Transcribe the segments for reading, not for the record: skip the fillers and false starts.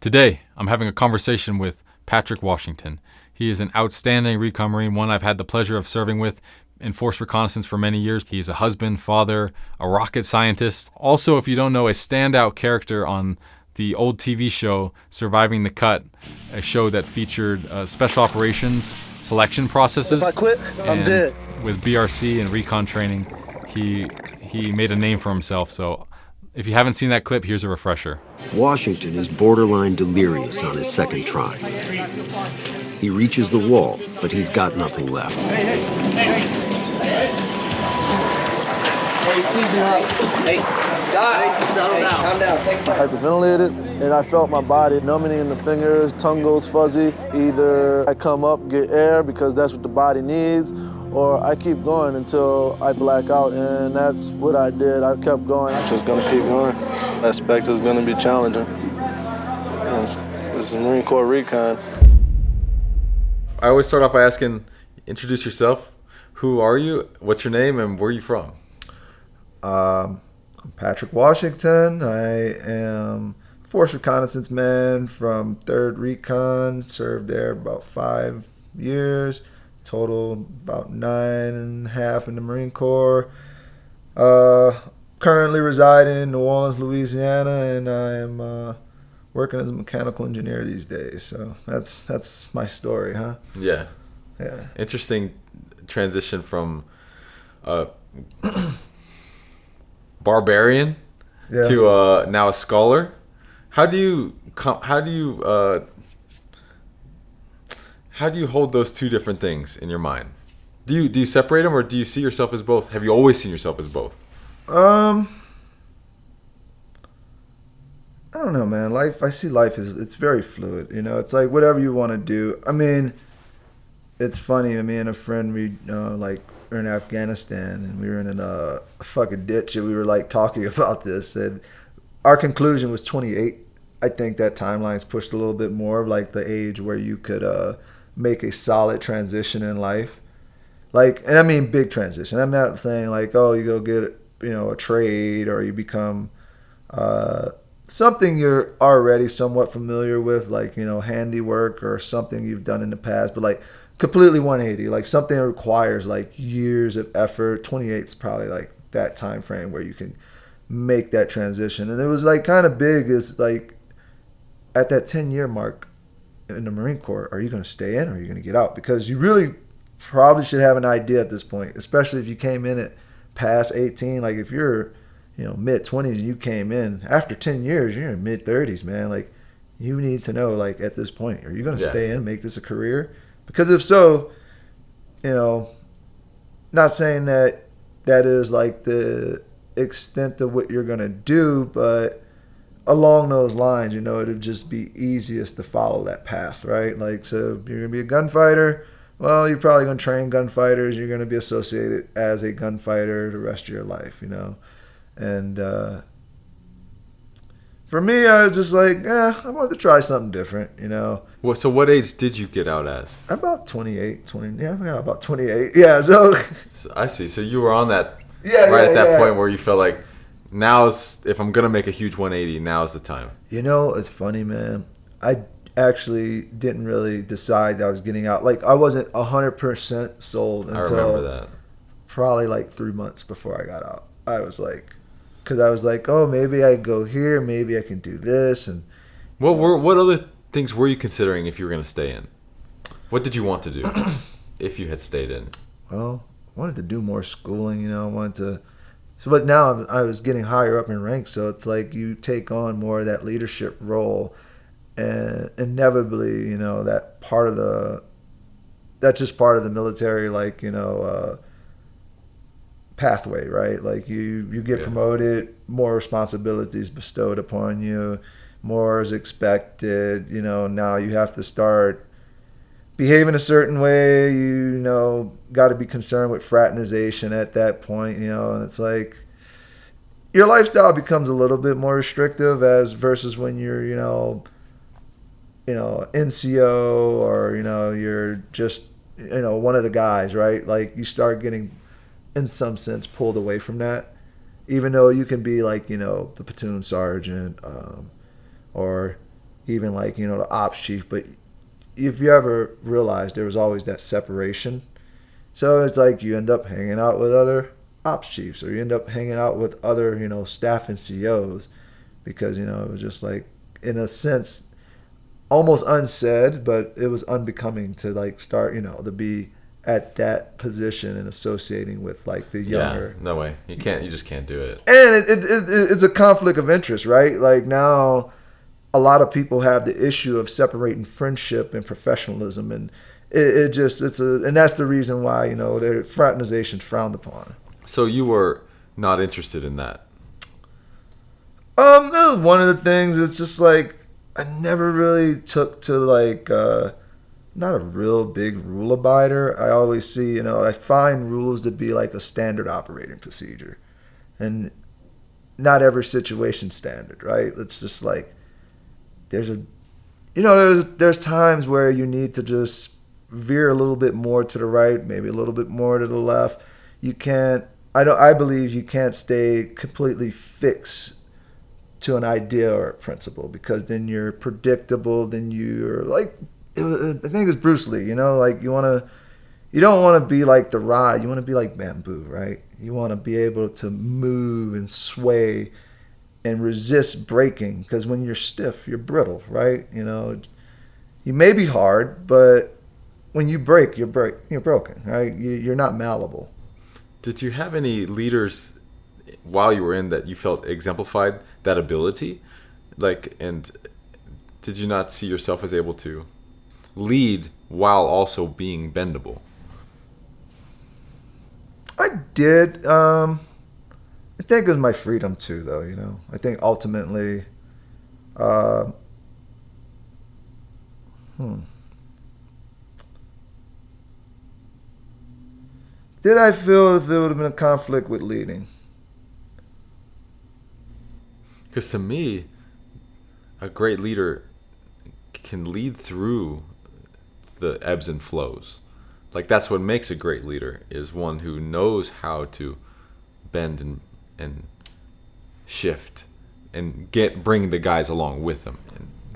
Today, I'm having a conversation with Patrick Washington. He is an outstanding Recon Marine, one I've had the pleasure of serving with in Force Reconnaissance for many years. He's a husband, father, a rocket scientist. Also, if you don't know, a standout character on the old TV show Surviving the Cut, a show that featured special operations selection processes. If I quit, I'm dead. With BRC and Recon training, he made a name for himself. So if you haven't seen that clip, here's a refresher. Washington is borderline delirious on his second try. He reaches the wall, but he's got nothing left. Hey, season up. Hey, calm down. Take I hyperventilated, and I felt my body numbing in the fingers, tongue goes fuzzy. Either I come up, get air because that's what the body needs, or I keep going until I black out, and that's what I did. I kept going. Just gonna keep going. I expect it's gonna be challenging. This is Marine Corps Recon. I always start off by asking, introduce yourself. Who are you? What's your name, and where are you from? I'm Patrick Washington. I am Force Reconnaissance man from 3rd Recon. Served there about 5 years. Total about 9.5 in the Marine Corps. Currently reside in New Orleans, Louisiana, and I am working as a mechanical engineer these days. So that's my story, huh? Yeah. Yeah. Interesting transition from barbarian to now a scholar. How do you hold those two different things in your mind? Do you separate them, or do you see yourself as both? Have you always seen yourself as both? I don't know, man. I see life as, it's very fluid. You know, it's like whatever you want to do. I mean, it's funny. Me and a friend, we we're in Afghanistan, and we were in a fucking ditch, and we were like talking about this, and our conclusion was 28. I think that timeline's pushed a little bit more of like the age where you could make a solid transition in life. Like, and I mean big transition. I'm not saying like, oh, you go get, a trade, or you become something you're already somewhat familiar with, like, handiwork or something you've done in the past, but like completely 180, like something that requires like years of effort. 28 is probably like that time frame where you can make that transition. And it was like kind of big, is like at that 10-year mark in the Marine Corps, are you going to stay in or are you going to get out? Because you really probably should have an idea at this point, especially if you came in at past 18. Like if you're mid-20s and you came in after 10 years, you're in mid-30s, man. Like you need to know, like at this point, are you going to stay in, make this a career? Because if so, not saying that is like the extent of what you're going to do, but along those lines, it'd just be easiest to follow that path, right? Like, so you're going to be a gunfighter. Well, you're probably going to train gunfighters. You're going to be associated as a gunfighter the rest of your life, And for me, I was just like, I wanted to try something different, Well, so what age did you get out as? About 28, about 28. Yeah, so I see. So you were on that at that point where you felt like, if I'm going to make a huge 180, now's the time. It's funny, man. I actually didn't really decide that I was getting out. Like, I wasn't 100% sold until I remember that. Probably like 3 months before I got out. I was like, because I was like, oh, maybe I go here, maybe I can do this. And what other things were you considering if you were going to stay in? What did you want to do if you had stayed in? Well, I wanted to do more schooling, I wanted to. So, but now I was getting higher up in ranks, so it's like you take on more of that leadership role, and inevitably, that's just part of the military, like, pathway, right? Like you get promoted, more responsibilities bestowed upon you, more is expected, now you have to start behaving a certain way, got to be concerned with fraternization at that point, and it's like your lifestyle becomes a little bit more restrictive versus when you're, NCO or, you're just, one of the guys, right? Like you start getting, in some sense, pulled away from that, even though you can be like, the platoon sergeant, or even like, you know, the ops chief. But if you ever realized, there was always that separation. So it's like you end up hanging out with other ops chiefs, or you end up hanging out with other, you know, staff and COs, because, you know, it was just like, in a sense, almost unsaid, but it was unbecoming to like start, you know, to be at that position and associating with like the younger. Yeah, no way. You just can't do it. And it's a conflict of interest, right? Like now, a lot of people have the issue of separating friendship and professionalism, and and that's the reason why, you know, their fraternization's frowned upon. So you were not interested in that? That was one of the things. It's just like I never really took to like not a real big rule abider. I always see, you know, I find rules to be like a standard operating procedure, and not every situation standard, right? It's just like there's times where you need to just veer a little bit more to the right, maybe a little bit more to the left. I believe you can't stay completely fixed to an idea or a principle, because then you're predictable. Then you're like, I think it was Bruce Lee, you know, like you don't want to be like the rod. You want to be like bamboo, right? You want to be able to move and sway and resist breaking, because when you're stiff, you're brittle, right? You know, you may be hard, but when you break, you're broken, right? You're not malleable. Did you have any leaders while you were in that you felt exemplified that ability? Like, and did you not see yourself as able to lead while also being bendable? I did. I think it was my freedom too, though. You know, I think ultimately, did I feel if it would have been a conflict with leading? Because to me, a great leader can lead through the ebbs and flows. Like, that's what makes a great leader, is one who knows how to bend and shift and bring the guys along with them.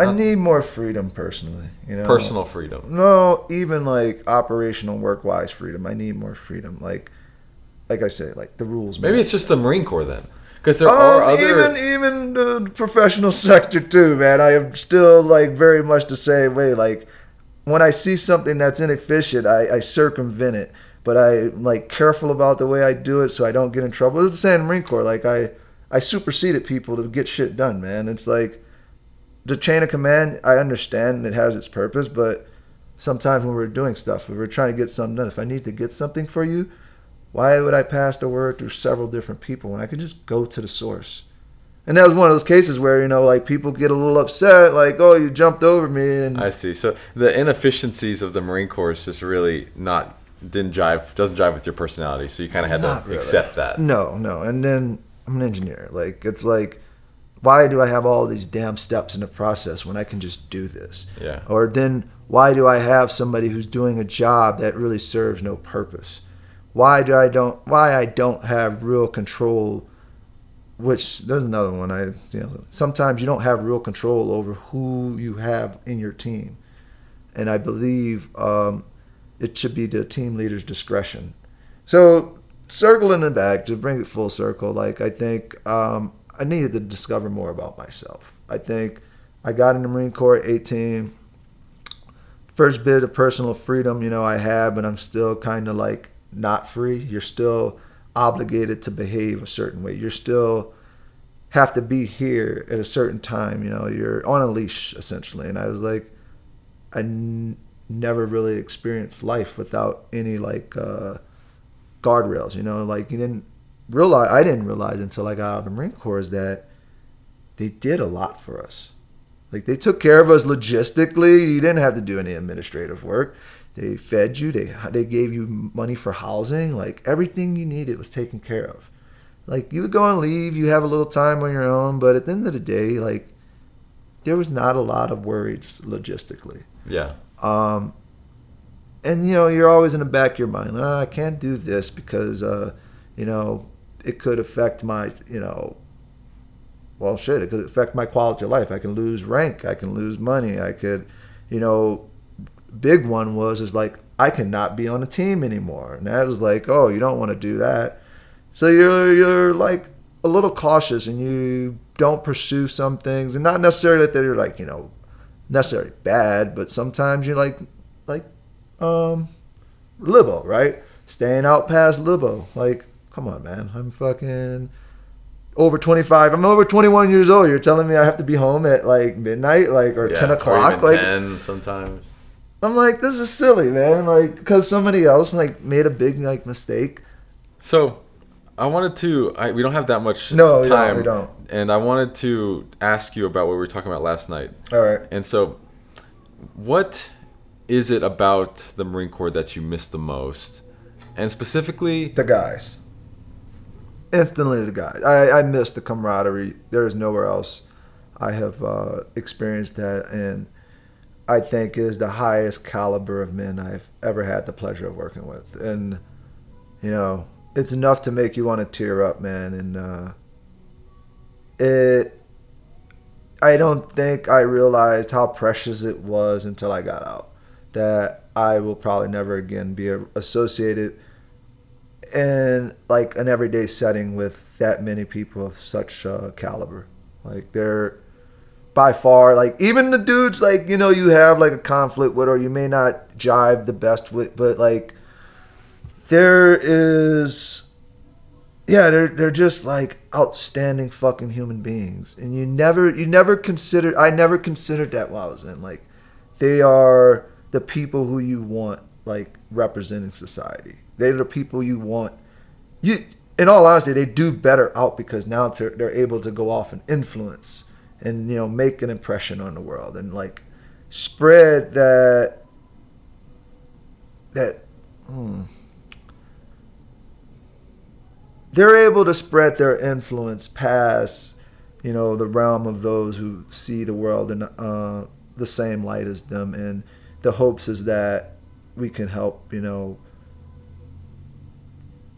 I need more freedom personally, you know. Personal freedom. No, even like operational work-wise freedom. I need more freedom. Like I say, like the rules. Maybe it's just the Marine Corps then, because there are other. Even the professional sector too, man. I am still like very much the same way. Like when I see something that's inefficient, I circumvent it, but I'm like careful about the way I do it so I don't get in trouble. It's the same in the Marine Corps. Like I superseded people to get shit done, man. It's like the chain of command. I understand it has its purpose, but sometimes when we're doing stuff, if we're trying to get something done, if I need to get something for you, why would I pass the word through several different people when I could just go to the source? And that was one of those cases where, you know, like people get a little upset, like, oh, you jumped over me. And I see. So the inefficiencies of the Marine Corps is just really doesn't jive with your personality. So you kind of had to accept that. No. And then I'm an engineer. Like, it's like, why do I have all these damn steps in the process when I can just do this? Yeah. Or then why do I have somebody who's doing a job that really serves no purpose? Why I don't have real control? Which there's another one. Sometimes you don't have real control over who you have in your team, and I believe it should be the team leader's discretion. So circling it back to bring it full circle, like I think I needed to discover more about myself. I think I got in the Marine Corps at 18. First bit of personal freedom, you know, I had, but I'm still kind of like not free. You're still obligated to behave a certain way. You still have to be here at a certain time. You know, you're on a leash essentially. And I was like, I never really experienced life without any like guardrails. You know, like I didn't realize until I got out of the Marine Corps is that they did a lot for us. Like they took care of us logistically. You didn't have to do any administrative work. They fed you. They gave you money for housing. Like everything you needed was taken care of. Like you would go and leave. You have a little time on your own. But at the end of the day, like there was not a lot of worries logistically. Yeah. And you know, you're always in the back of your mind. I can't do this because you know, it could affect my, you know, well, shit, it could affect my quality of life. I can lose rank. I can lose money. I could, big one is like, I cannot be on a team anymore. And that was like, oh, you don't want to do that. So you're like a little cautious, and you don't pursue some things, and not necessarily that they're like, necessarily bad, but sometimes you're like libo, right? Staying out past libo. Like, come on, man. I'm fucking over 25. I'm over 21 years old. You're telling me I have to be home at like midnight, or 10 o'clock, or even 10 sometimes. I'm like, this is silly, man. Like, because somebody else like made a big like mistake. So, I wanted to. We don't have that much time. No, we don't. And I wanted to ask you about what we were talking about last night. All right. And so, what is it about the Marine Corps that you miss the most? And specifically, the guys. Instantly, the guys. I miss the camaraderie. There is nowhere else I have experienced that, and I think is the highest caliber of men I've ever had the pleasure of working with. And, it's enough to make you want to tear up, man. And I don't think I realized how precious it was until I got out. That I will probably never again be associated in like an everyday setting with that many people of such caliber. Like, they're by far, like, even the dudes like, you have like a conflict with, or you may not jive the best with, but like, they're just like outstanding fucking human beings. And I never considered that while I was in. Like, they are the people who you want, like, representing society. They're the people you want. In all honesty, they do better out because now they're able to go off and influence and, make an impression on the world and like spread that they're able to spread their influence past, the realm of those who see the world in the same light as them. And the hopes is that we can help,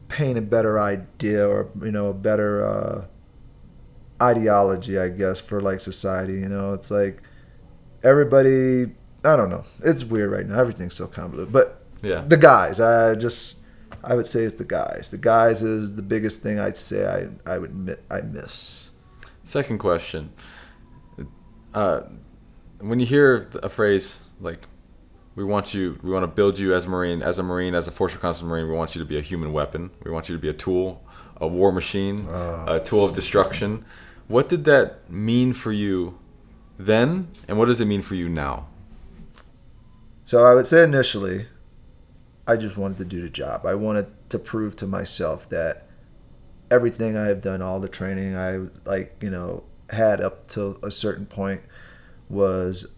paint a better idea or, a better ideology, I guess, for like society. It's like everybody, I don't know. It's weird right now. Everything's so convoluted. But yeah, the guys, I would say it's the guys. The guys is the biggest thing I'd say I would admit I miss. Second question. When you hear a phrase like, we want to build you as a Marine, as a Force Recon Marine, we want you to be a human weapon. We want you to be a tool, a war machine, a tool of destruction. What did that mean for you then, and what does it mean for you now? So I would say initially, I just wanted to do the job. I wanted to prove to myself that everything I have done, all the training I had up to a certain point was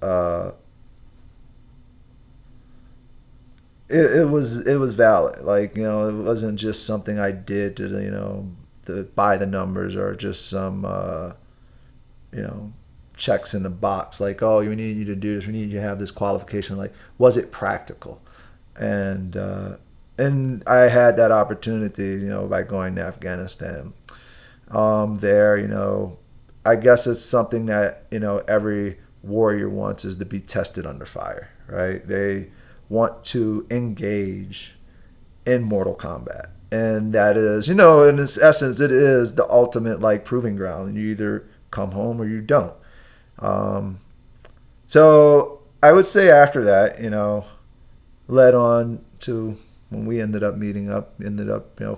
it was valid. Like, it wasn't just something I did to to buy the numbers or just some checks in the box. Like, oh, we need you to do this. We need you to have this qualification. Like, was it practical? And I had that opportunity, by going to Afghanistan. There, I guess it's something that, every warrior wants, is to be tested under fire, right? They want to engage in mortal combat. And that is, in its essence, it is the ultimate, like, proving ground. You either come home or you don't. So I would say after that, led on to when we ended up meeting up,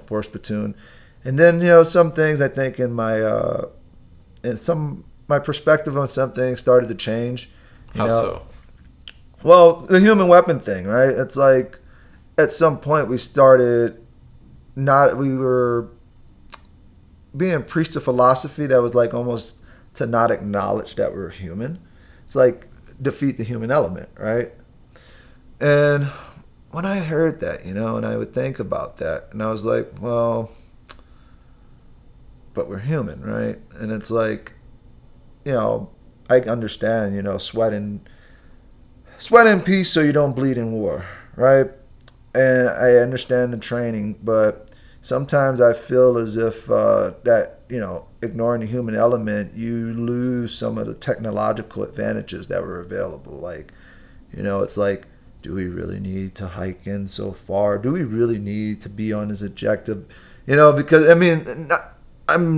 Force Platoon. And then, some things I think in my my perspective on some things started to change. How so? Well, the human weapon thing, right? It's like at some point we were being preached a philosophy that was like almost to not acknowledge that we're human. It's like defeat the human element, right? And when I heard that, and I would think about that, and I was like, well, but we're human, right? And it's like, I understand, sweat in peace so you don't bleed in war, right? And I understand the training, but sometimes I feel as if that, ignoring the human element, you lose some of the technological advantages that were available. Like, you know, it's like, do we really need to hike in so far? Do we really need to be on this objective? You know, because I mean,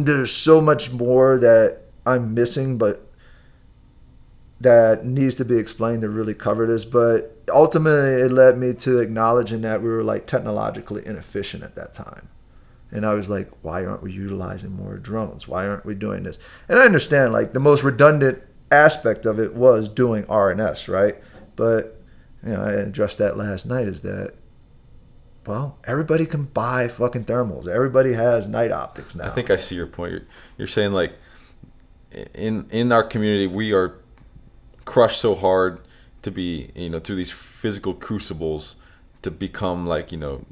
there's so much more that I'm missing, but that needs to be explained to really cover this. But ultimately, it led me to acknowledging that we were like technologically inefficient at that time. And I was like, why aren't we utilizing more drones? Why aren't we doing this? And I understand, like, the most redundant aspect of it was doing RNS, right? But, you know, I addressed that last night, is that, well, everybody can buy fucking thermals. Everybody has night optics now. I think I see your point. You're saying, like, in our community, we are crushed so hard to be, you know, through these physical crucibles to become, like, you know,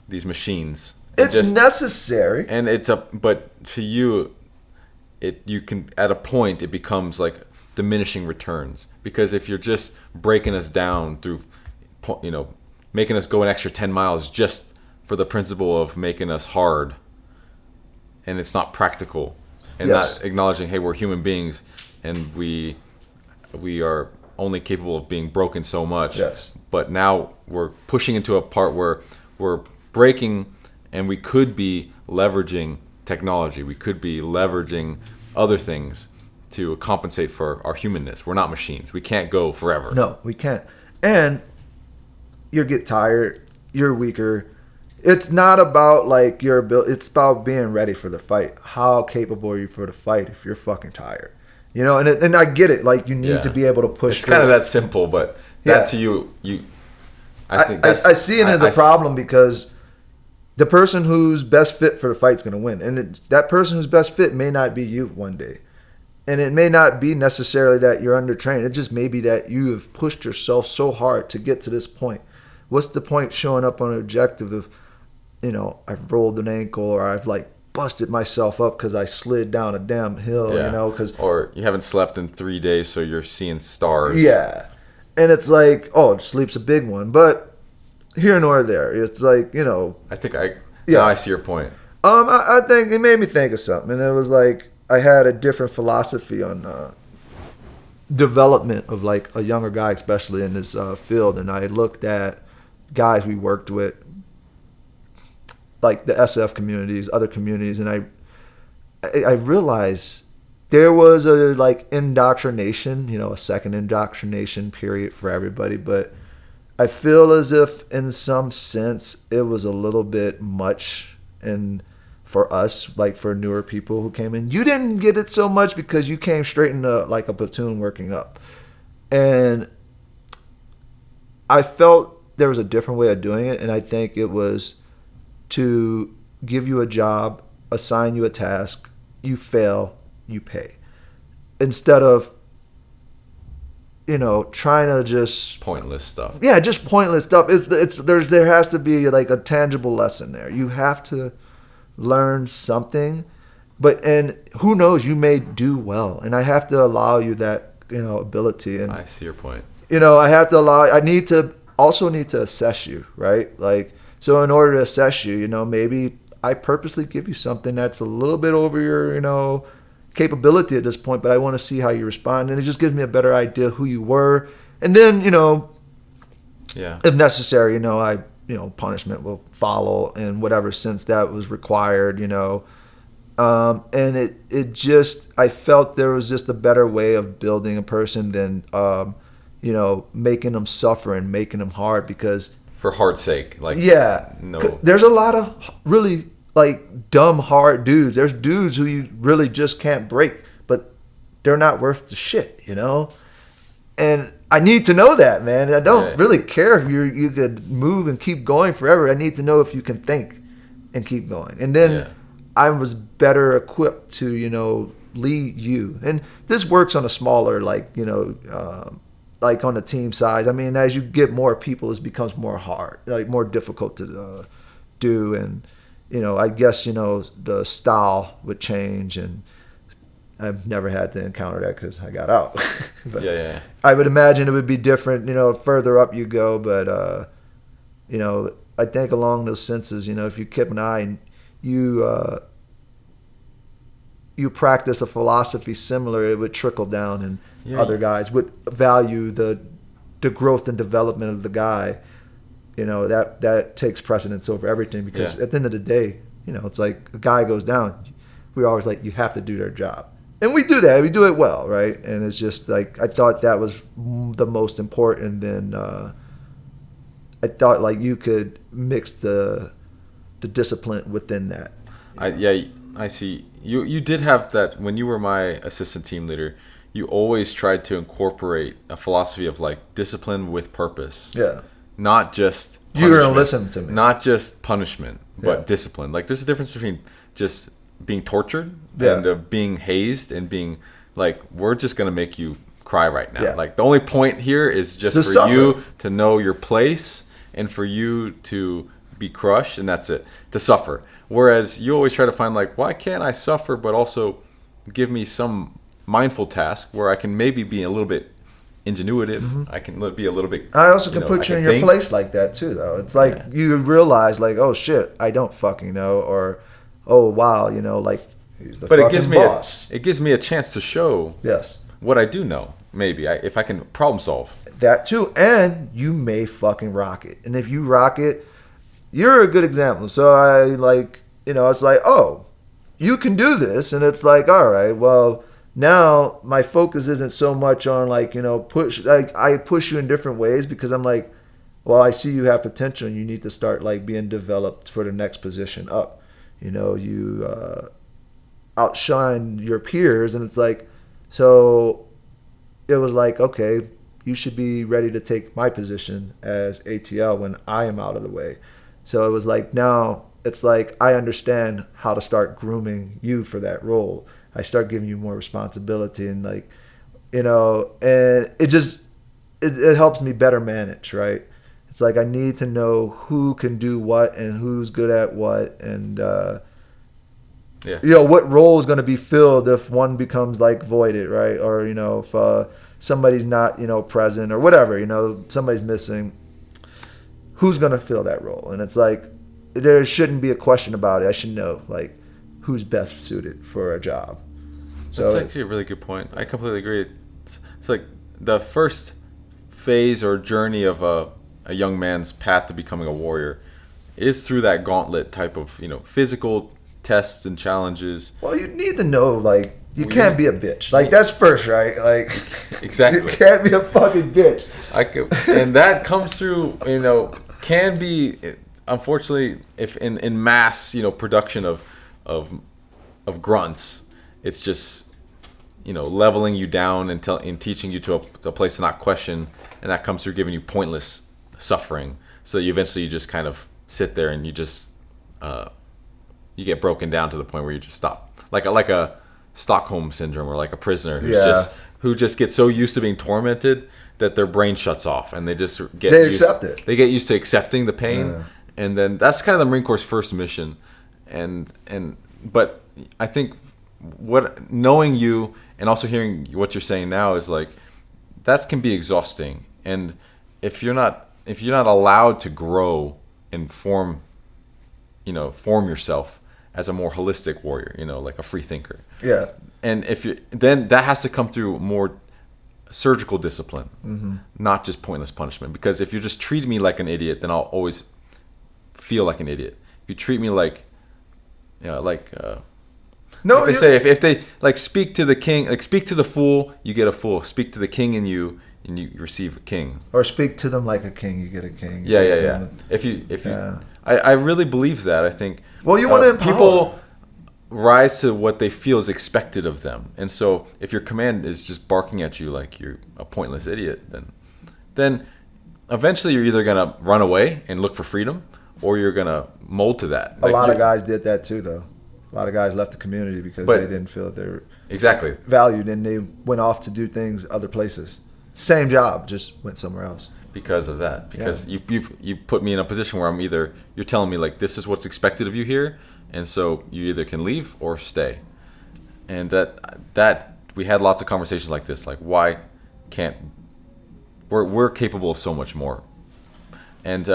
these machines. It's necessary. And but to you, you can, at a point, it becomes like diminishing returns. Because if you're just breaking us down through, you know, making us go an extra 10 miles just for the principle of making us hard, and it's not practical, and Yes. not acknowledging, hey, we're human beings, and we are only capable of being broken so much. Yes. But now we're pushing into a part where we're breaking, and we could be leveraging technology. We could be leveraging other things to compensate for our humanness. We're not machines. We can't go forever. No, we can't. And you get tired. You're weaker. It's not about like your ability. It's about being ready for the fight. How capable are you for the fight if you're fucking tired? You know, and I get it. Like, you need to be able to push. It's kind of that simple, but that to you, I think I see it as a problem, because the person who's best fit for the fight's going to win. And that person who's best fit may not be you one day. And it may not be necessarily that you're undertrained. It just may be that you have pushed yourself so hard to get to this point. What's the point showing up on an objective if, you know, I've rolled an ankle, or I've like busted myself up because I slid down a damn hill, you know? Or you haven't slept in 3 days, so you're seeing stars. Yeah. And it's like, oh, sleep's a big one. But here nor there. It's like, you know. I think now I see your point. I think it made me think of something. And it was like, I had a different philosophy on development of like a younger guy, especially in this field. And I looked at guys we worked with, like the SF communities, other communities, and I realized there was a like indoctrination, you know, a second indoctrination period for everybody. But I feel as if in some sense it was a little bit much, and for us, like for newer people who came in, you didn't get it so much because you came straight into like a platoon working up. And I felt there was a different way of doing it, and I think it was to give you a job, assign you a task, you fail, you pay. Instead of, you know, trying to just pointless stuff. Yeah, just pointless stuff. There has to be like a tangible lesson there. You have to learn something, and who knows, you may do well, and I have to allow you that, you know, ability. And I see your point. You know, I need to assess you, right? Like, so in order to assess you, you know, maybe I purposely give you something that's a little bit over your, you know, capability at this point, but I want to see how you respond, and it just gives me a better idea who you were. And then, you know, if necessary, you know, punishment will follow in whatever sense that was required, you know. And it just, I felt there was just a better way of building a person than, you know, making them suffer and making them hard, because for hard's sake, like, no, there's a lot of really like dumb hard dudes. There's dudes who you really just can't break, but they're not worth the shit, you know. And I need to know that, man. I don't really care if you could move and keep going forever. I need to know if you can think and keep going. And then I was better equipped to, you know, lead you. And this works on a smaller, like, you know, like on the team size. I mean, as you get more people, it becomes more hard, like more difficult to do. And, you know, I guess, you know, the style would change, and I've never had to encounter that because I got out. But I would imagine it would be different, you know, further up you go. But, you know, I think along those senses, you know, if you keep an eye and you you practice a philosophy similar, it would trickle down, and other guys would value the growth and development of the guy. You know, that takes precedence over everything, because at the end of the day, you know, it's like a guy goes down, we're always like, you have to do their job. And we do that. We do it well, right? And it's just like, I thought that was the most important. Then I thought like you could mix the discipline within that. I see. You did have that when you were my assistant team leader. You always tried to incorporate a philosophy of like discipline with purpose. Yeah. Not just punishment. You're gonna listen to me. Not just punishment, but discipline. Like there's a difference between just being tortured and being hazed and being like, we're just gonna make you cry right now. Like the only point here is just for suffer. You to know your place and for you to be crushed, and that's it, to suffer. Whereas you always try to find like, why can't I suffer but also give me some mindful task where I can maybe be a little bit ingenuitive. I can be a little bit. I also can put you in your place like that too, though. It's like you realize, like, oh shit, I don't fucking know, or oh wow, you know, like he's the fucking boss. It gives me a chance to show what I do know. Maybe if I can problem solve that too, and you may fucking rock it. And if you rock it, you're a good example. So I like, you know, it's like, oh, you can do this, and it's like, all right, well. Now my focus isn't so much on like, you know, I push you in different ways, because I'm like, well, I see you have potential and you need to start like being developed for the next position up. You know, you outshine your peers, and it's like, so it was like, okay, you should be ready to take my position as ATL when I am out of the way. So it was like, now it's like I understand how to start grooming you for that role. I start giving you more responsibility, and like, you know, and it helps me better manage, right? It's like I need to know who can do what and who's good at what, and you know, what role is going to be filled if one becomes like voided, right? Or, you know, if somebody's not, you know, present or whatever, you know, somebody's missing, who's going to fill that role? And it's like, there shouldn't be a question about it. I should know, like, who's best suited for a job. So that's actually a really good point. I completely agree. It's like the first phase or journey of a young man's path to becoming a warrior is through that gauntlet type of, you know, physical tests and challenges. Well, you need to know, like, you can't be a bitch. Like, that's first, right? Like, exactly. You can't be a fucking bitch. And that comes through, you know, can be, unfortunately, if in mass, you know, production of grunts, it's just, you know, leveling you down and teaching you to a place to not question, and that comes through giving you pointless suffering. So you eventually just kind of sit there and you just you get broken down to the point where you just stop, like a Stockholm syndrome, or like a prisoner who just gets so used to being tormented that their brain shuts off, and they just accept it. They get used to accepting the pain, and then that's kind of the Marine Corps' first mission. But I think knowing you and also hearing what you're saying now is like, that can be exhausting. And if you're not allowed to grow and form yourself as a more holistic warrior, you know, like a free thinker. Yeah. And then that has to come through more surgical discipline, not just pointless punishment. Because if you're just treating me like an idiot, then I'll always feel like an idiot. If you treat me like, you know, if they like speak to the king, like speak to the fool, you get a fool. Speak to the king in you, and you receive a king. Or speak to them like a king, you get a king. Yeah. If you, I really believe that. I think. Well, you want to empower. People rise to what they feel is expected of them, and so if your command is just barking at you like you're a pointless idiot, then eventually you're either gonna run away and look for freedom, or you're gonna mold to that. A lot of guys did that too, though. A lot of guys left the community because they didn't feel that they were valued, and they went off to do things other places. Same job, just went somewhere else. Because of that. Because you put me in a position where you're telling me like, this is what's expected of you here, and so you either can leave or stay. And that we had lots of conversations like this, like, why can't we're capable of so much more. And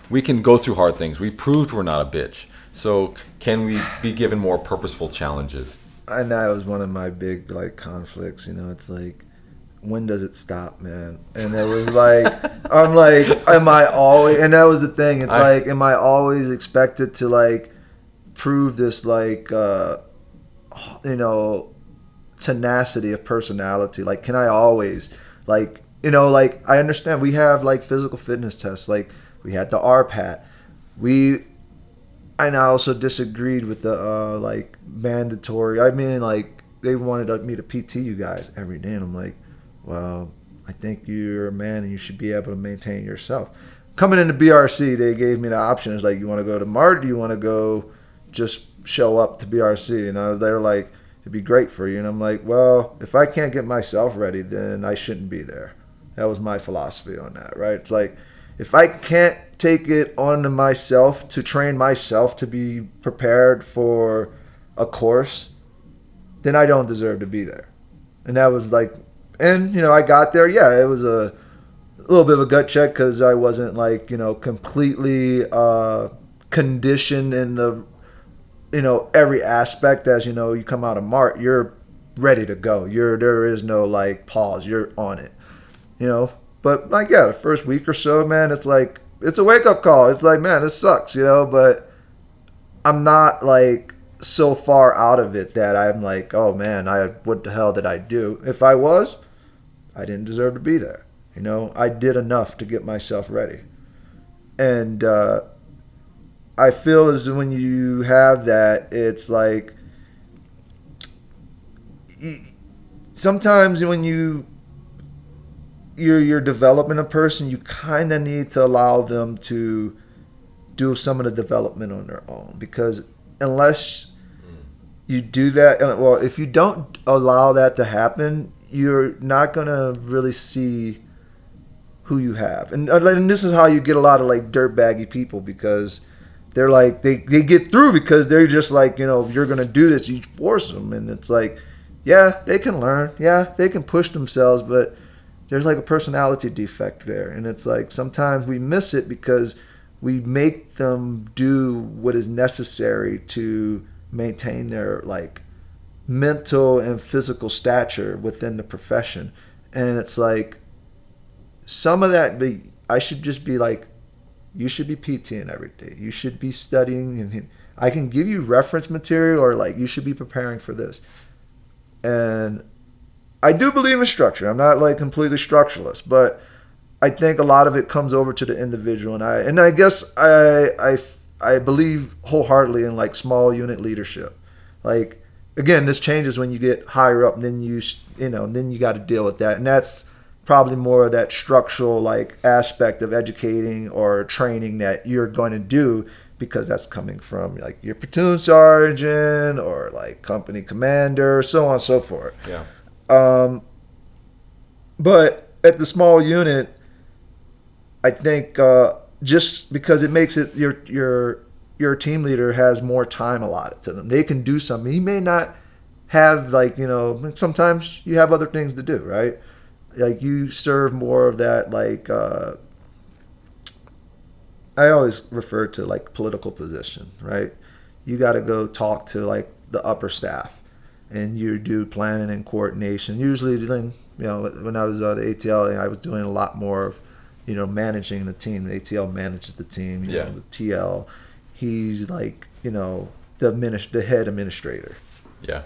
we can go through hard things. We proved we're not a bitch. So can we be given more purposeful challenges? And that was one of my big like conflicts. It's like, when does it stop, man? And it was like, I'm like, am I always? And that was the thing. It's like, am I always expected to like prove this like, tenacity of personality? Like, can I always like, like I understand we have like physical fitness tests. Like we had the RPAT. And I also disagreed with the like mandatory. I mean, like they wanted me to PT you guys every day, and I'm like, well, I think you're a man and you should be able to maintain yourself. Coming into BRC, they gave me the option. It's like, you want to go to MART? Do you want to go just show up to BRC? And they were like, it'd be great for you. And I'm like, well, if I can't get myself ready, then I shouldn't be there. That was my philosophy on that, right? It's like, if I can't take it onto myself to train myself to be prepared for a course, then I don't deserve to be there. And that was like, and, I got there. Yeah, it was a little bit of a gut check because I wasn't like, completely conditioned in the, every aspect. As you come out of MART, you're ready to go. There is no like pause. You're on it, But like, yeah, the first week or so, man, it's like, it's a wake up call. It's like, man, this sucks, but I'm not like so far out of it that I'm like, oh man, what the hell did I do? If I was, I didn't deserve to be there. I did enough to get myself ready. And I feel as when you have that, it's like, sometimes when you're developing a person, you kind of need to allow them to do some of the development on their own, because unless you do that, well, if you don't allow that to happen, you're not going to really see who you have. And this is how you get a lot of like dirtbaggy people, because they're like, they get through because they're just like, you're going to do this, you force them. And it's like, yeah, they can learn. Yeah, they can push themselves, but there's like a personality defect there. And it's like, sometimes we miss it because we make them do what is necessary to maintain their like mental and physical stature within the profession. And it's like, some of that, I should just be like, you should be PTing every day. You should be studying, and I can give you reference material, or like, you should be preparing for this. And I do believe in structure. I'm not like completely structuralist, but I think a lot of it comes over to the individual. And I guess I believe wholeheartedly in like small unit leadership. Like, again, this changes when you get higher up, and then then you got to deal with that. And that's probably more of that structural like aspect of educating or training that you're going to do, because that's coming from like your platoon sergeant or like company commander, so on and so forth. Yeah. But at the small unit, I think just because it makes it your team leader has more time allotted to them. They can do something. He may not have like, sometimes you have other things to do, right? Like you serve more of that, like, I always refer to like political position, right? You got to go talk to like the upper staff, and you do planning and coordination. Usually, when I was at ATL, I was doing a lot more of, managing the team. The ATL manages the team. You know, the TL, he's like, the head administrator. Yeah.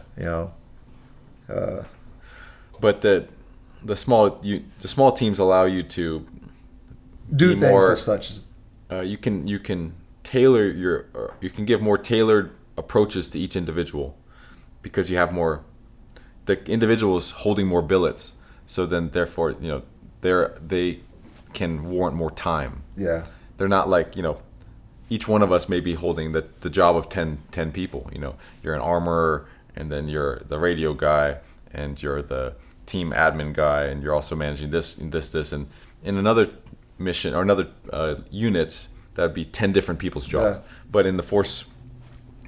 But the small teams allow you to do things more, as such as you can tailor you can give more tailored approaches to each individual, because you have more, the individuals holding more billets, so then therefore they can warrant more time. Yeah, they're not like, each one of us may be holding the job of 10 people. You're an armorer, and then you're the radio guy, and you're the team admin guy, and you're also managing this, and in another mission or another units, that'd be 10 different people's jobs. Yeah. But in the force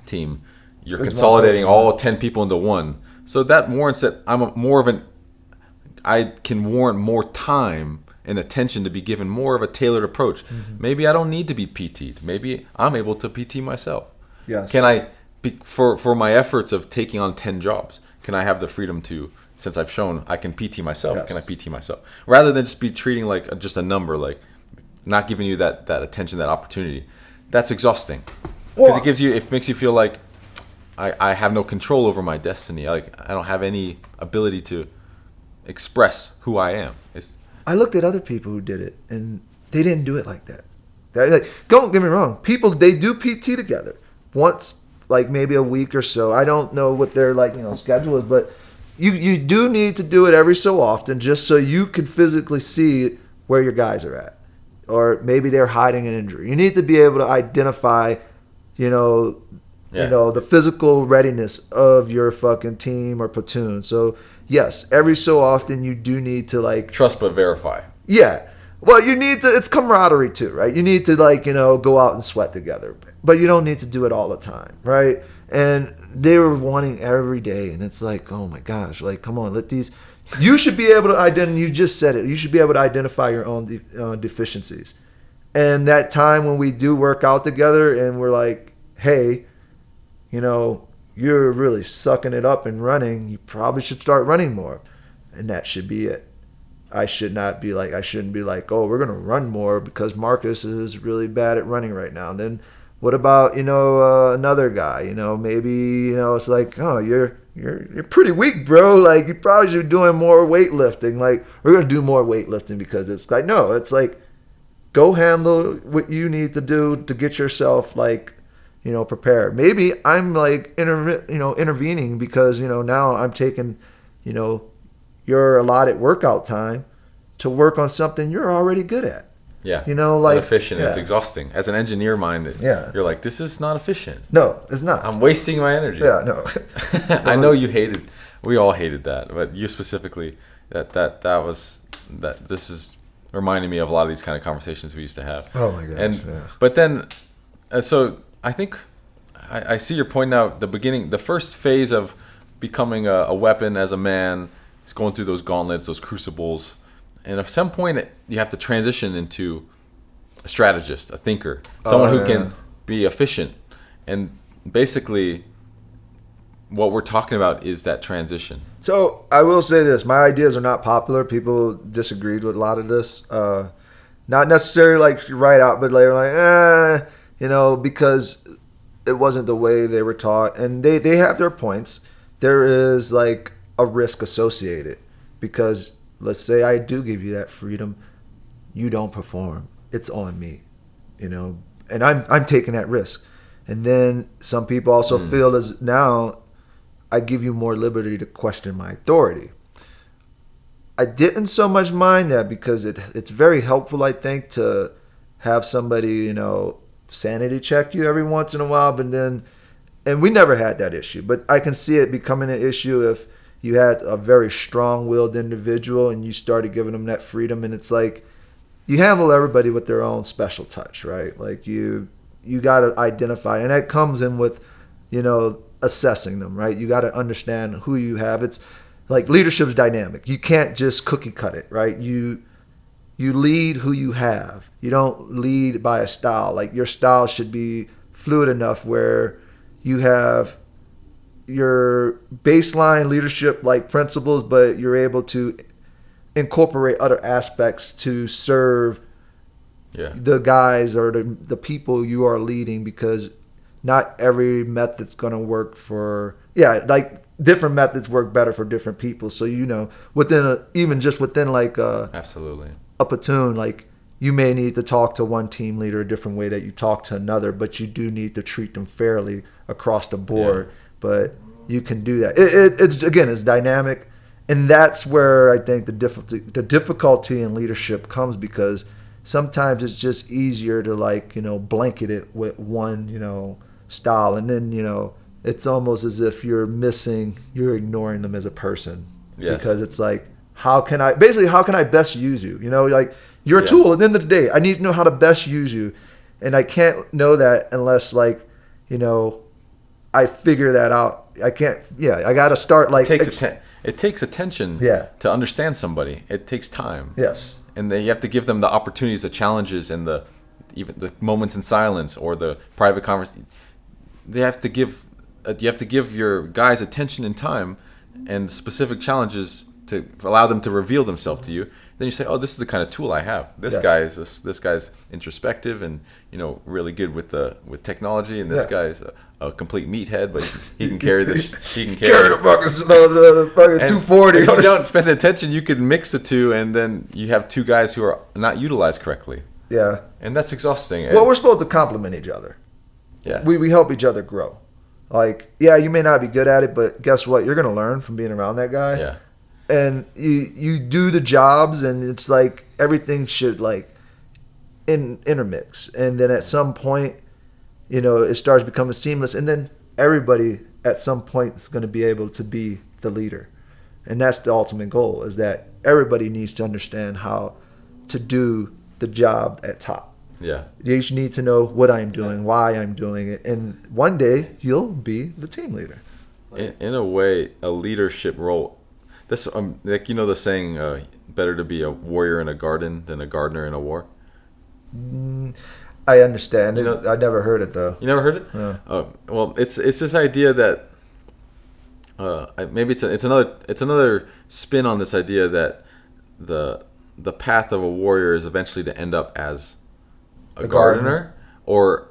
team, you're consolidating all 10 people into one. So that warrants that I can warrant more time and attention to be given more of a tailored approach. Mm-hmm. Maybe I don't need to be PT'd. Maybe I'm able to PT myself. Yes. Can for my efforts of taking on 10 jobs, can I have the freedom to, since I've shown I can PT myself, Yes. can I PT myself? Rather than just be treating like just a number, like not giving you that attention, that opportunity. That's exhausting. Because it makes you feel like I have no control over my destiny. Like I don't have any ability to express who I am. I looked at other people who did it, and they didn't do it like that. Like, don't get me wrong. People, they do PT together once, like maybe a week or so. I don't know what their schedule is, but you do need to do it every so often, just so you can physically see where your guys are at, or maybe they're hiding an injury. You need to be able to identify, the physical readiness of your fucking team or platoon. So yes, every so often you do need to trust but verify. Yeah. Well, you need to, it's camaraderie too, right? You need to go out and sweat together, but you don't need to do it all the time, right? And they were wanting every day, and it's like, oh my gosh, come on, you should be able to identify, you just said it, you should be able to identify your own deficiencies. And that time when we do work out together and we're like, hey, you're really sucking it up and running, you probably should start running more. And that should be it. I shouldn't be like, oh, we're going to run more because Marcus is really bad at running right now. And then what about, another guy, maybe, it's like, oh, you're pretty weak, bro. Like you probably should be doing more weightlifting. Like we're going to do more weightlifting because it's like, no, it's like, go handle what you need to do to get yourself prepared. Maybe I'm intervening because, now I'm taking, your allotted workout time to work on something you're already good at. Yeah. It's not efficient. Yeah. It's exhausting. As an engineer mind, you're like, this is not efficient. No, it's not. I'm wasting my energy. Yeah, no. I know we all hated that, but you specifically, this is reminding me of a lot of these kind of conversations we used to have. Oh my gosh. But then, so I think I see your point now. The first phase of becoming a weapon as a man is going through those gauntlets, those crucibles, and at some point you have to transition into a strategist, a thinker, someone who can be efficient. And basically, what we're talking about is that transition. So I will say this: my ideas are not popular. People disagreed with a lot of this. Not necessarily right out, but later because it wasn't the way they were taught, and they have their points. There is a risk associated because let's say I do give you that freedom, you don't perform, it's on me, and I'm taking that risk. And then some people also feel as now I give you more liberty to question my authority. I didn't so much mind that because it's very helpful, I think, to have somebody sanity check you every once in a while, and we never had that issue, but I can see it becoming an issue if you had a very strong-willed individual and you started giving them that freedom. And it's like you handle everybody with their own special touch, right? Like you got to identify, and that comes in with assessing them, right? You got to understand who you have. It's like leadership's dynamic. You can't just cookie cut it, right? You lead who you have. You don't lead by a style. Like your style should be fluid enough where you have your baseline leadership principles, but you're able to incorporate other aspects to serve the guys or the people you are leading, because not every method's going to work for different methods work better for different people. So within absolutely a platoon, you may need to talk to one team leader a different way that you talk to another, but you do need to treat them fairly across the board. Yeah. But you can do that. It's dynamic, and that's where I think the difficulty in leadership comes, because sometimes it's just easier to blanket it with one style, and then it's almost as if you're ignoring them as a person. Yes. Because it's like, how can I best use you? You're a tool. At the end of the day, I need to know how to best use you, and I can't know that unless I figure that out. I can't. Yeah, I got to start it takes attention. Yeah. To understand somebody, it takes time. Yes. And you have to give them the opportunities, the challenges, and even the moments in silence or the private conversation. They have to give you have to give your guys attention and time and specific challenges to allow them to reveal themselves to you. Then you say, oh, this is the kind of tool I have. This guy's introspective and really good with technology, and this guy's a complete meathead, but he can carry this. He can carry the fucking 240. If you don't spend the attention, you can mix the two, and then you have two guys who are not utilized correctly. Yeah, and that's exhausting. Well, we're supposed to complement each other. Yeah, we help each other grow. Like, yeah, you may not be good at it, but guess what? You're gonna learn from being around that guy. Yeah. And you do the jobs, and it's like everything should like intermix, and then at some point, it starts becoming seamless, and then everybody at some point is going to be able to be the leader, and that's the ultimate goal: is that everybody needs to understand how to do the job at top. Yeah, you each need to know what I'm doing, why I'm doing it, and one day you'll be the team leader. In a way, a leadership role. This like the saying, better to be a warrior in a garden than a gardener in a war. I understand it. I never heard it though. You never heard it? No. Well, it's this idea that maybe it's another spin on this idea that the path of a warrior is eventually to end up as a gardener or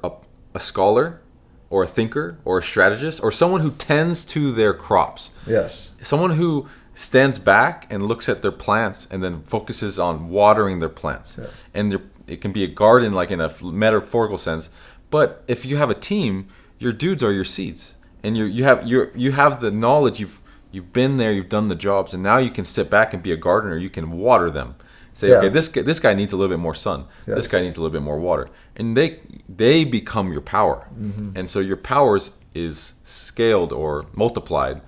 a scholar or a thinker or a strategist or someone who tends to their crops. Yes. Someone who stands back and looks at their plants and then focuses on watering their plants. Yeah. And it can be a garden, like in a metaphorical sense. But if you have a team, your dudes are your seeds, and you have the knowledge. You've been there, you've done the jobs, and now you can sit back and be a gardener. You can water them. Say, okay, this guy needs a little bit more sun. Yes. This guy needs a little bit more water, and they become your power. Mm-hmm. And so your powers is scaled or multiplied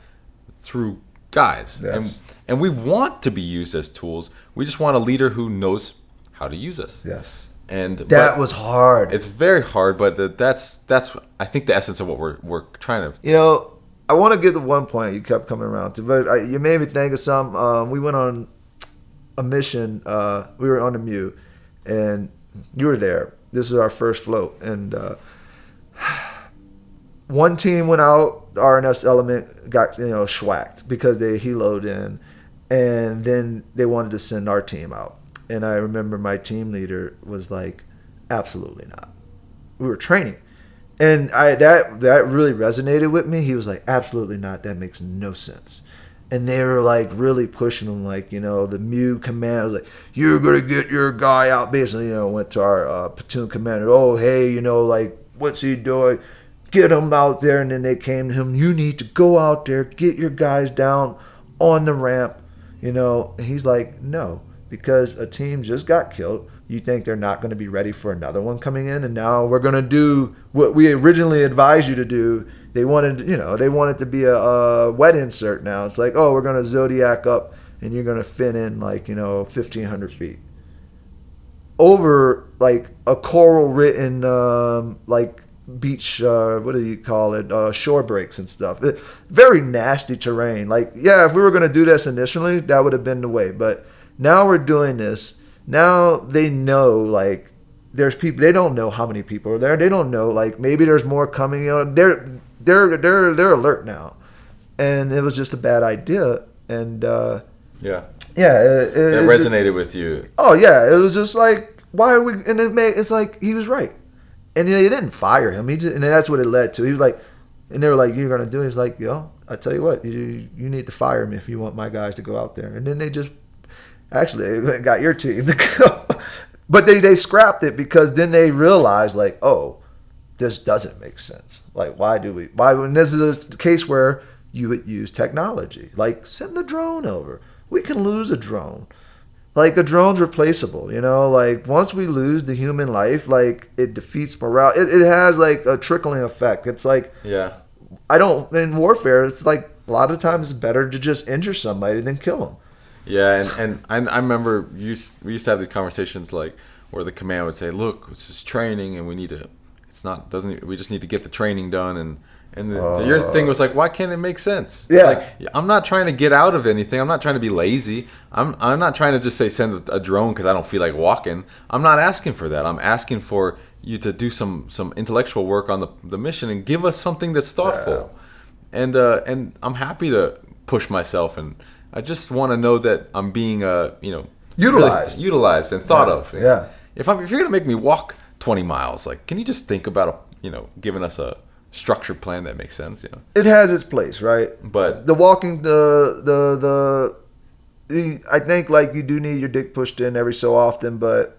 through guys. Yes. And we want to be used as tools. We just want a leader who knows how to use us. Yes. And that was hard. It's very hard, but that's I think the essence of what we're trying to. I want to get the one point you kept coming around to, but you made me think of some. We went on a mission. We were on the Mew, and you were there. This was our first float, and one team went out. The RNS element got schwacked because they heloed in, and then they wanted to send our team out. And I remember my team leader was like, "Absolutely not." We were training, and that really resonated with me. He was like, "Absolutely not. That makes no sense." And they were like really pushing him, like the Mew command was like, "You're gonna get your guy out." Basically, went to our platoon commander. "Oh, hey, like what's he doing? Get him out there." And then they came to him, "You need to go out there, get your guys down on the ramp." And he's like, "No, because a team just got killed. You think they're not going to be ready for another one coming in? And now we're going to do what we originally advised you to do." They wanted, they wanted to be a wet insert now. It's like, oh, we're going to Zodiac up and you're going to fit in 1,500 feet. Over like a coral written beach, what do you call it? Shore breaks and stuff. Very nasty terrain. If we were going to do this initially, that would have been the way. But now we're doing this. Now they know, there's people. They don't know how many people are there. They don't know, maybe there's more coming. They're alert now, and it was just a bad idea. And it resonated with you. Oh yeah, it was just like, why are we? And it's like he was right, and they didn't fire him. And that's what it led to. He was like, and they were like, "You're gonna do it?" He's like, I tell you what, you need to fire me if you want my guys to go out there. And then they just actually got your team to go, but they scrapped it because then they realized this doesn't make sense. Why when this is a case where you would use technology, send the drone over. We can lose a drone. A drone's replaceable, once we lose the human life, it defeats morale. It has a trickling effect. It's in warfare, it's a lot of times it's better to just injure somebody than kill them. Yeah, and I remember we used to have these conversations where the command would say, "Look, this is training, and we need to. We just need to get the training done." And your thing was why can't it make sense? Yeah, I'm not trying to get out of anything. I'm not trying to be lazy. I'm not trying to just say send a drone because I don't feel like walking. I'm not asking for that. I'm asking for you to do some intellectual work on the mission and give us something that's thoughtful. and I'm happy to push myself, and I just want to know that I'm being utilized, really utilized and thought of. Yeah. If you're gonna make me walk 20 miles, like, can you just think about giving us a structured plan that makes sense? It has its place, right? But the walking, I think like you do need your dick pushed in every so often, but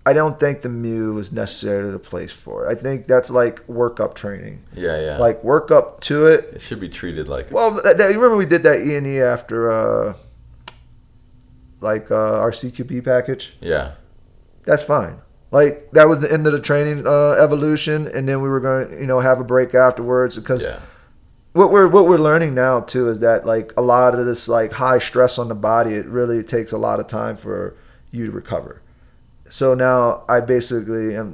I don't think the Mew is necessarily the place for it. I think that's like workup training. Yeah. Like work up to it. It should be treated like. Well, you remember we did that E&E after our CQP package? Yeah. That's fine. Like that was the end of the training evolution, and then we were going to have a break afterwards because what we're learning now too is that like a lot of this like high stress on the body, it really takes a lot of time for you to recover. So now I basically am,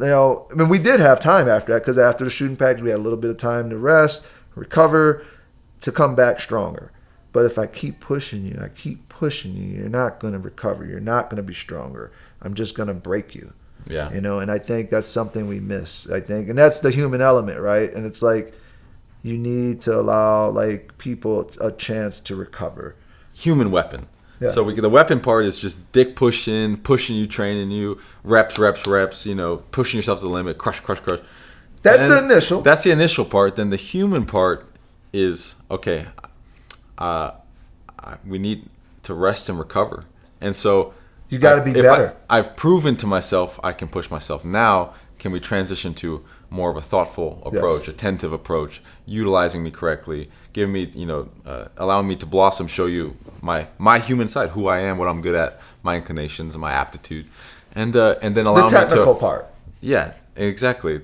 we did have time after that because after the shooting package we had a little bit of time to rest, recover, to come back stronger. But if I keep pushing you, you're not going to recover. You're not going to be stronger. I'm just going to break you. Yeah. And I think that's something we miss, I think. And that's the human element, right? And it's like you need to allow like people a chance to recover. Human weapon. Yeah. So the weapon part is just dick pushing you, training you, reps, pushing yourself to the limit, crush. That's the initial. That's the initial part. Then the human part is, okay, we need to rest and recover. And so you got to be better. I've proven to myself I can push myself. Now, can we transition to more of a thoughtful approach, attentive approach, utilizing me correctly, giving me, allowing me to blossom, show you my human side, who I am, what I'm good at, my inclinations, and my aptitude, and then allow the technical part. Yeah, exactly,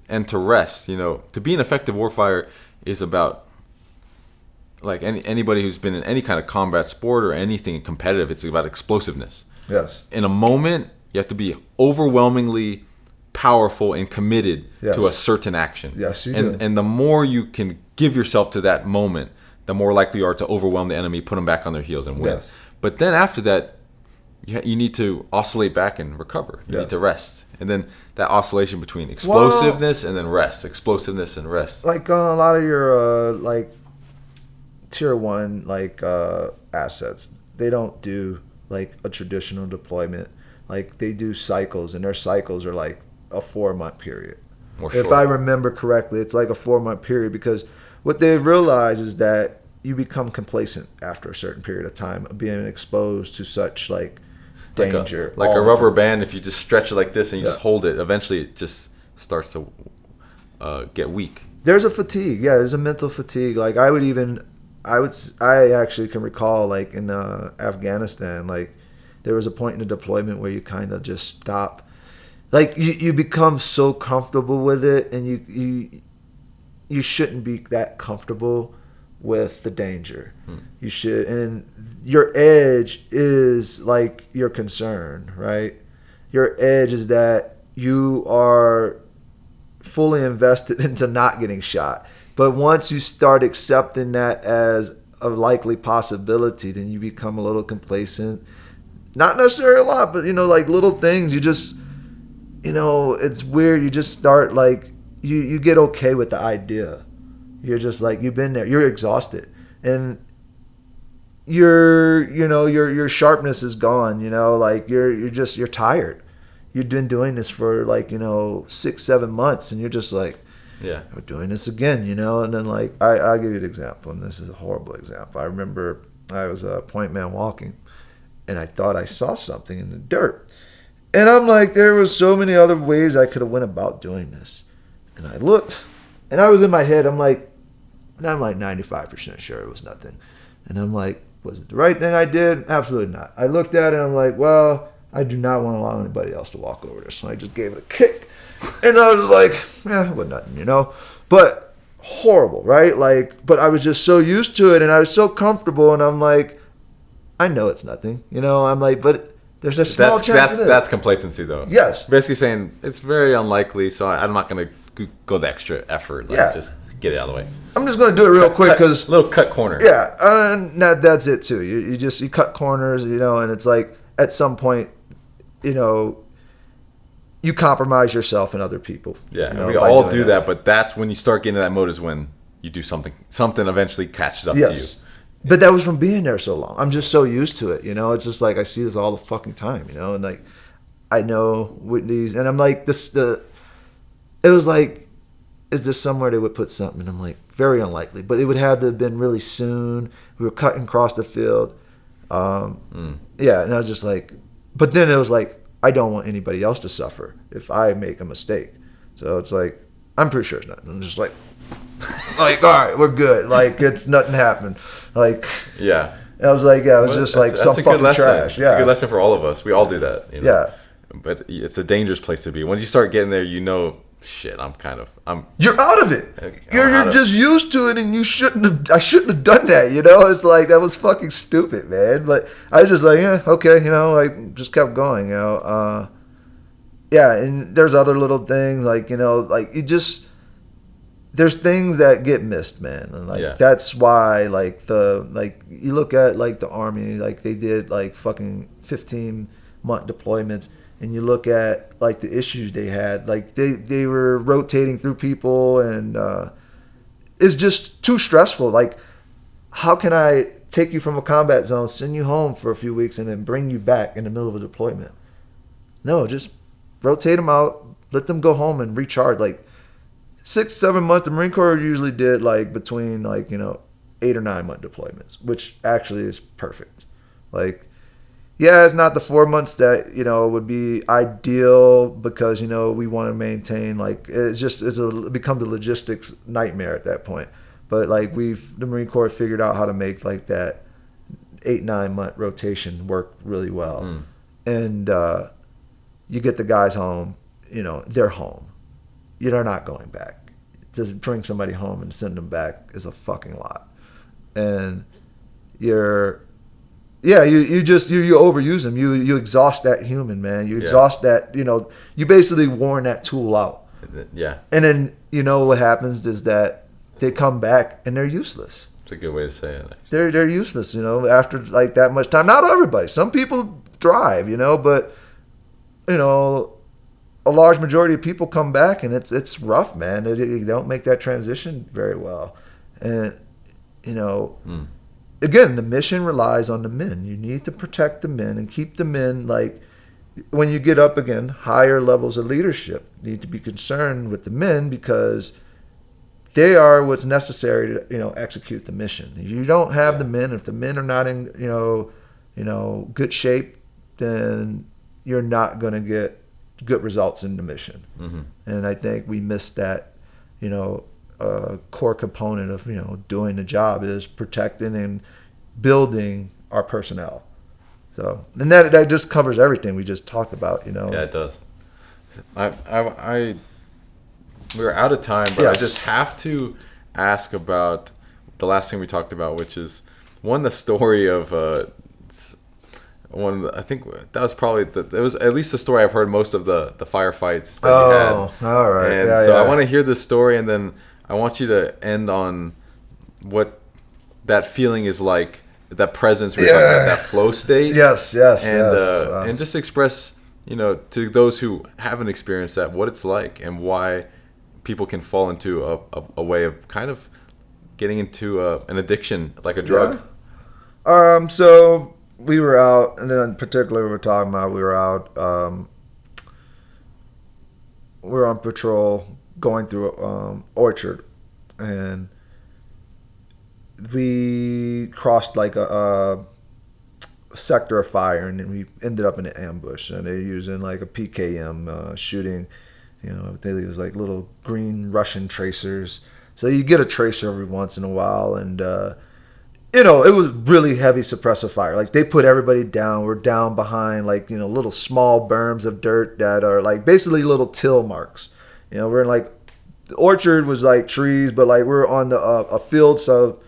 and to rest. To be an effective warfighter is about, like anybody who's been in any kind of combat sport or anything competitive, it's about explosiveness. Yes. In a moment, you have to be overwhelmingly powerful and committed to a certain action. Yes, you do. And the more you can give yourself to that moment, the more likely you are to overwhelm the enemy, put them back on their heels, and win. Yes. But then after that, you need to oscillate back and recover. You need to rest. And then that oscillation between explosiveness and then rest, explosiveness and rest. Like a lot of your tier 1 assets, they don't do like a traditional deployment. Like they do cycles, and their cycles are like a 4-month period. If I remember correctly, it's like a 4-month period, because what they realize is that you become complacent after a certain period of time of being exposed to such like danger. Like a rubber band, if you just stretch it like this and you just hold it, eventually it just starts to get weak. There's a fatigue. Yeah, there's a mental fatigue. Like I actually can recall like in Afghanistan, like there was a point in the deployment where you kind of just stop. Like you become so comfortable with it, and you shouldn't be that comfortable with the danger. You should, and your edge is like your concern, right? Your edge is that you are fully invested into not getting shot. But once you start accepting that as a likely possibility, then you become a little complacent. Not necessarily a lot, but like little things, you just, it's weird. You just start like, you get okay with the idea. You're just like, you've been there, you're exhausted, and your sharpness is gone, like you're tired. You've been doing this for like, 6-7 months, and you're just like, yeah, we're doing this again, and then like I'll give you an example, and this is a horrible example. I remember I was a point man walking, and I thought I saw something in the dirt, and I'm like, there was so many other ways I could have went about doing this, and I looked, and I was in my head, I'm like 95% sure it was nothing, and I'm like, was it the right thing I did? Absolutely not. I looked at it, and I'm like, well, I do not want to allow anybody else to walk over there, so I just gave it a kick. And I was like, it was nothing, but horrible, right? Like, but I was just so used to it, and I was so comfortable, and I'm like, I know it's nothing, I'm like, but there's a small chance it is. That's complacency, though. Yes. Basically saying it's very unlikely, so I'm not going to go the extra effort. Just get it out of the way. I'm just going to do it real quick because little cut corner. Yeah, and that's it too. You cut corners, and it's like at some point, you compromise yourself and other people. Yeah, we all do that, but that's when you start getting to that mode is when you do something eventually catches up to you. But that was from being there so long. I'm just so used to it, you know. It's just like I see this all the fucking time, you know, and like I know with these, and I'm like it was like, is this somewhere they would put something? And I'm like, very unlikely, but it would have to have been really soon. We were cutting across the field. Yeah, and I was just like, but then it was like, I don't want anybody else to suffer if I make a mistake. So it's like, I'm pretty sure it's not. I'm just like, all right, we're good. Like, it's nothing happened. Like, yeah. I was like, yeah, it was just like some fucking trash. Yeah, it's a good lesson for all of us. We all do that. You know? Yeah. But it's a dangerous place to be. Once you start getting there, you know, shit, you're out of it. You're just used to it, and I shouldn't have done that, you know? It's like, that was fucking stupid, man. But I was just like, yeah, okay, you know, like, just kept going, you know? Yeah, and there's other little things, like, you know, like, there's things that get missed, man. And like, that's why, like, you look at, like, the Army, like, they did, like, fucking 15-month deployments, and you look at, like, the issues they had, like, they were rotating through people, and it's just too stressful. Like, how can I take you from a combat zone, send you home for a few weeks, and then bring you back in the middle of a deployment? No, just rotate them out, let them go home and recharge. Like, 6-7 months, the Marine Corps usually did, like, between, like, you know, 8 or 9 month deployments, which actually is perfect. Like, yeah, it's not the 4 months that, you know, would be ideal, because, you know, we want to maintain, like, it becomes a logistics nightmare at that point. But, like, the Marine Corps figured out how to make, like, that 8-9 month rotation work really well. And you get the guys home, you know, they're home. You're not going back. To bring somebody home and send them back is a fucking lot. And you overuse them. You exhaust that human, man. You exhaust that, you know, you basically worn that tool out. Yeah. And then, you know, what happens is that they come back and they're useless. It's a good way to say it. They're useless, you know, after like that much time. Not everybody. Some people thrive, you know, but, you know, a large majority of people come back, and it's rough, man. They don't make that transition very well. And, you know, again, the mission relies on the men. You need to protect the men and keep the men, like, when you get up again, higher levels of leadership, you need to be concerned with the men, because they are what's necessary to, you know, execute the mission. You don't have the men. If the men are not in, you know, good shape, then you're not going to get good results in the mission. And I think we missed that, you know, core component of, you know, doing the job is protecting and building our personnel. So, and that just covers everything we just talked about, you know. Yeah, it does. We're out of time, but I just have to ask about the last thing we talked about, which is the story of I think that was probably it was at least the story I've heard most of the firefights that you had. All right. And I want to hear this story, and then I want you to end on what that feeling is like, that presence, that flow state. Yes. And just express, you know, to those who haven't experienced that, what it's like and why people can fall into a way of kind of getting into an addiction, like a drug. So we were out, and then in particular we were out, we were on patrol going through Orchard, and we crossed like a sector of fire, and then we ended up in an ambush, and they're using like a PKM shooting, you know, they use like little green Russian tracers. So you get a tracer every once in a while, and you know, it was really heavy suppressive fire. Like, they put everybody down. We're down behind, like, you know, little small berms of dirt that are, like, basically little till marks. You know, we're in, like, the orchard was, like, trees, but, like, we're on a field. So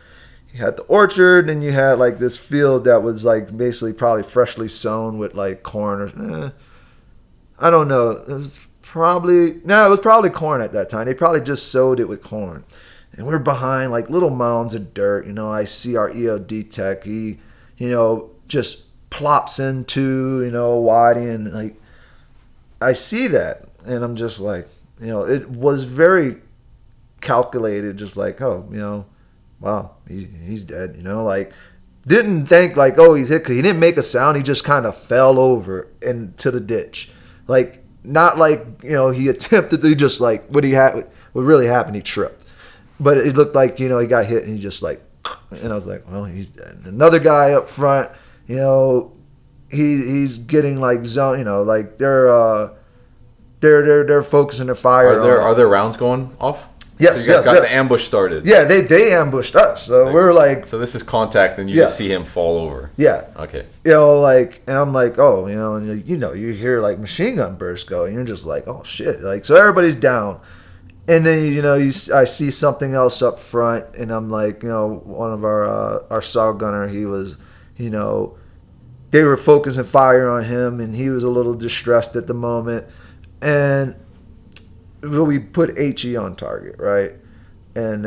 you had the orchard, and you had, like, this field that was, like, basically probably freshly sown with, like, corn or, I don't know. It was probably corn at that time. They probably just sowed it with corn. And we're behind like little mounds of dirt. You know, I see our EOD tech. He, you know, just plops into, you know, Wadi, and like, I see that, and I'm just like, you know, it was very calculated, just like, oh, you know, wow, he's dead, you know, like, didn't think like, oh, he's hit, because he didn't make a sound. He just kind of fell over into the ditch. Like, not like, you know, he attempted to, just like, what really happened, he tripped. But it looked like, you know, he got hit and he just like, and I was like, well, he's dead. And another guy up front, you know, he's getting like zone, you know, like they're focusing their fire. Are there rounds going off? Yes, so you guys got the ambush started. Yeah, they ambushed us. So we're like, so this is contact, and you just see him fall over. Yeah. Okay. You know, like, and I'm like, oh, you know, and you hear like machine gun bursts go, and you're just like, oh shit, like, so everybody's down, and then you know, I see something else up front, and I'm like, you know, one of our saw gunner, he was, you know, they were focusing fire on him, and he was a little distressed at the moment, and we put HE on target, right? And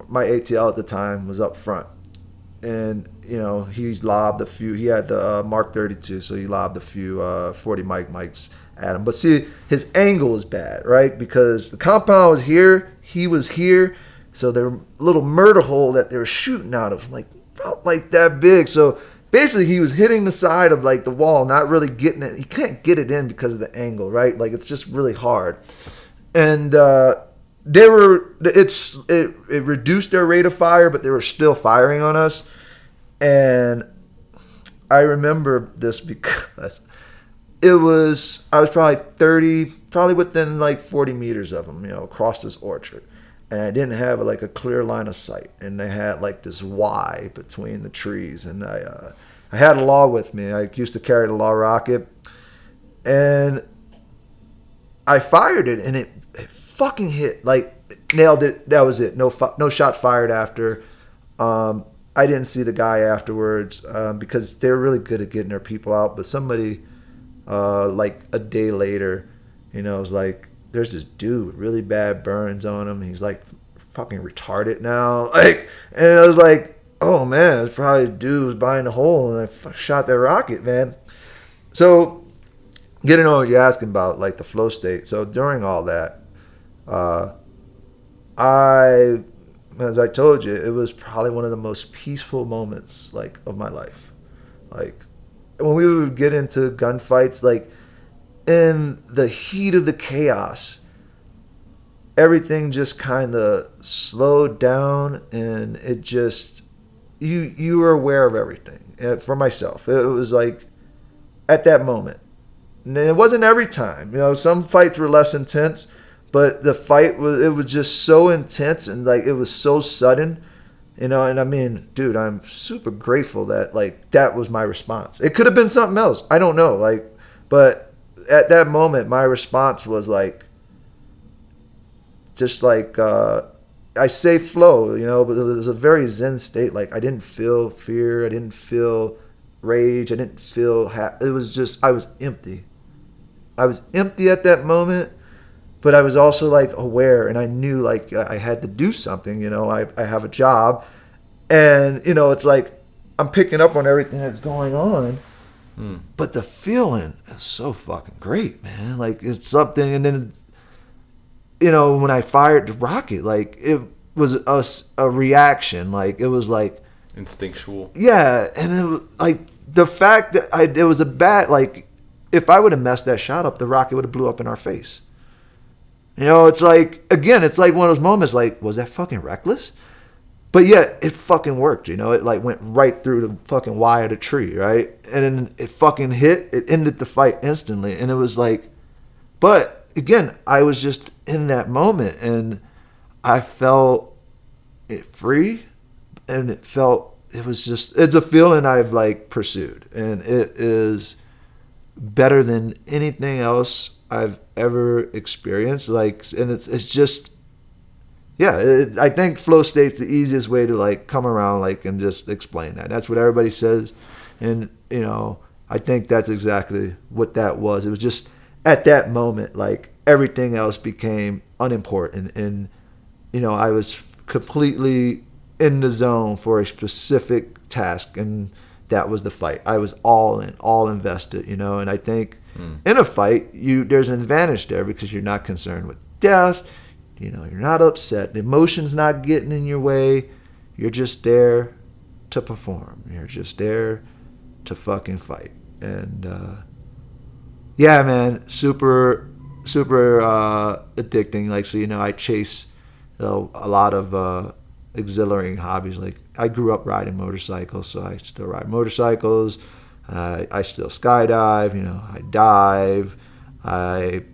my ATL at the time was up front. And, you know, he lobbed a few. He had the Mark 32, so he lobbed a few 40 mics at him. But see, his angle was bad, right? Because the compound was here, he was here. So there were a little murder hole that they were shooting out of, like, about like that big. So basically, he was hitting the side of like the wall, not really getting it. He can't get it in because of the angle, right? Like, it's just really hard. And it reduced their rate of fire, but they were still firing on us. And I remember this because I was probably within like 40 meters of them, you know, across this orchard. And I didn't have like a clear line of sight, and they had like this Y between the trees. And I had a law with me. I used to carry the law rocket, and I fired it, and it fucking hit, like nailed it. That was it. No shot fired after. I didn't see the guy afterwards because they were really good at getting their people out. But somebody like a day later, you know, was like, there's this dude with really bad burns on him. He's like fucking retarded now. Like, and I was like, oh man, it's probably a dude who's behind the hole and I shot that rocket, man. So getting on what you're asking about, like the flow state. So during all that, as I told you, it was probably one of the most peaceful moments like of my life. Like when we would get into gunfights, like in the heat of the chaos, everything just kind of slowed down, and it just, you were aware of everything. And for myself, it was like at that moment, and it wasn't every time, you know, some fights were less intense, but the fight was just so intense, and like it was so sudden, you know. And I mean, dude, I'm super grateful that like that was my response. It could have been something else, I don't know, like, but at that moment, my response was like, just like, I say flow, you know, but it was a very zen state. Like, I didn't feel fear. I didn't feel rage. I didn't feel, it was just, I was empty. I was empty at that moment, but I was also like aware, and I knew like I had to do something, you know, I have a job, and, you know, it's like, I'm picking up on everything that's going on. But the feeling is so fucking great, man. Like, it's something. And then, you know, when I fired the rocket, like, it was a reaction. Like, it was like instinctual. Yeah. And it was like the fact that it was a bad, like, if I would have messed that shot up, the rocket would have blew up in our face. You know, it's like, again, it's like one of those moments, like, was that fucking reckless? But yet, it fucking worked, you know? It, like, went right through the fucking wire of the tree, right? And then it fucking hit. It ended the fight instantly. And it was like... But, again, I was just in that moment. And I felt it free. And it felt... It was just... It's a feeling I've, like, pursued. And it is better than anything else I've ever experienced. Like, and it's just... Yeah, I think flow state's the easiest way to like come around, like, and just explain that. That's what everybody says, and you know, I think that's exactly what that was. It was just at that moment, like everything else became unimportant, and you know, I was completely in the zone for a specific task, and that was the fight. I was all in, all invested, you know. And I think in a fight, there's an advantage there because you're not concerned with death. You know, you're not upset. The emotion's not getting in your way. You're just there to perform. You're just there to fucking fight. And yeah, man, super addicting. Like, so, you know, I chase, you know, a lot of exhilarating hobbies. Like, I grew up riding motorcycles, so I still ride motorcycles. I still skydive, you know, I dive. I'm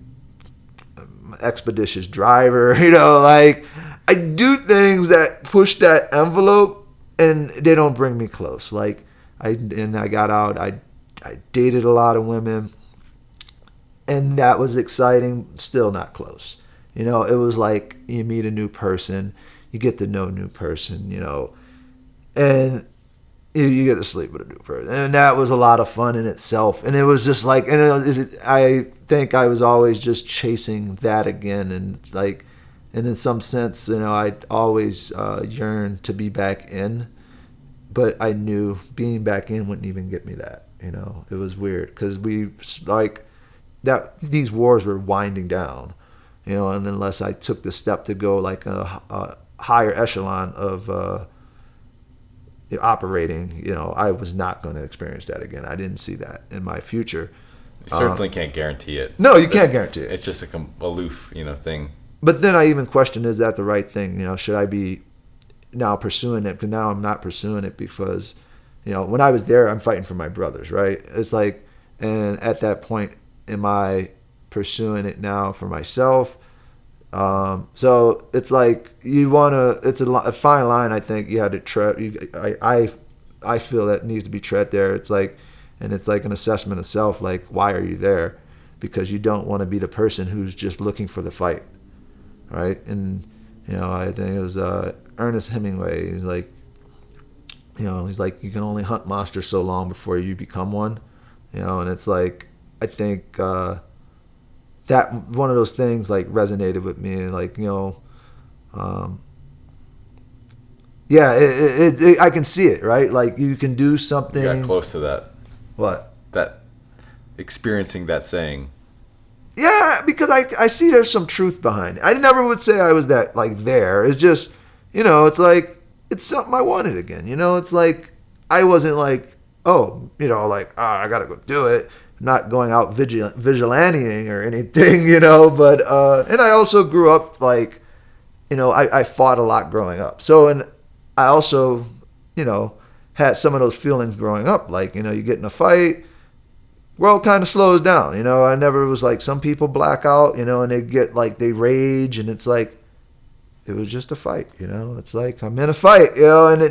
an expeditious driver, you know, like, I do things that push that envelope, and they don't bring me close. Like, I got out, I dated a lot of women, and that was exciting. Still not close. You know, it was like you meet a new person, you get to know a new person, you know, and you get to sleep with a new person. And that was a lot of fun in itself. And it was just like, I think I was always just chasing that again. And like, and in some sense, you know, I always yearned to be back in, but I knew being back in wouldn't even get me that. You know, it was weird because we like that these wars were winding down, you know, and unless I took the step to go like a higher echelon of operating, you know, I was not going to experience that again. I didn't see that in my future. You certainly can't guarantee it. No, you can't guarantee it. It's just a aloof, you know, thing. But then I even question, is that the right thing? You know, should I be now pursuing it? Because now I'm not pursuing it because, you know, when I was there, I'm fighting for my brothers, right? It's like, and at that point, am I pursuing it now for myself? So it's like you want to. It's a fine line. I think you had to tread. I feel that needs to be tread there. It's like, and it's like an assessment of self. Like, why are you there? Because you don't want to be the person who's just looking for the fight, right? And you know, I think it was Ernest Hemingway. He's like, you know, he's like, you can only hunt monsters so long before you become one, you know. And it's like, I think that one of those things like resonated with me, like, you know, yeah, I can see it, right? Like, you can do something. You got close to that. What? That experiencing that saying. Yeah, because I see there's some truth behind it. I never would say I was that like there. It's just, you know, it's like, it's something I wanted again. You know, it's like, I wasn't like, oh, you know, like, I gotta go do it. I'm not going out vigilanting or anything, you know, but, and I also grew up like, you know, I fought a lot growing up. So, and I also, you know, had some of those feelings growing up. Like, you know, you get in a fight, world kind of slows down, you know. I never was like, some people black out, you know, and they get like, they rage, and it's like, it was just a fight, you know. It's like, I'm in a fight, you know, and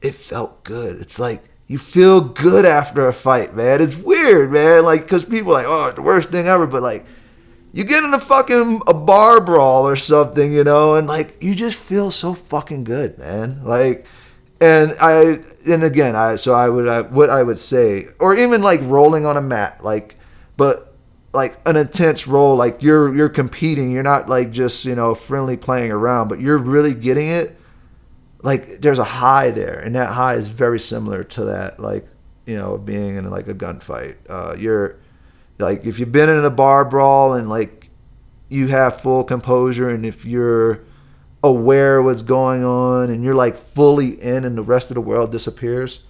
it felt good. It's like, you feel good after a fight, man. It's weird, man. Like, because people are like, oh, it's the worst thing ever. But, like, you get in a bar brawl or something, you know, and, like, you just feel so fucking good, man. Like, what I would say, or even, like, rolling on a mat, like, but, like, an intense roll, like, you're competing. You're not, like, just, you know, friendly playing around, but you're really getting it. Like, there's a high there, and that high is very similar to that, like, you know, being in like a gunfight. You're like, if you've been in a bar brawl and like you have full composure, and if you're aware of what's going on and you're like fully in and the rest of the world disappears,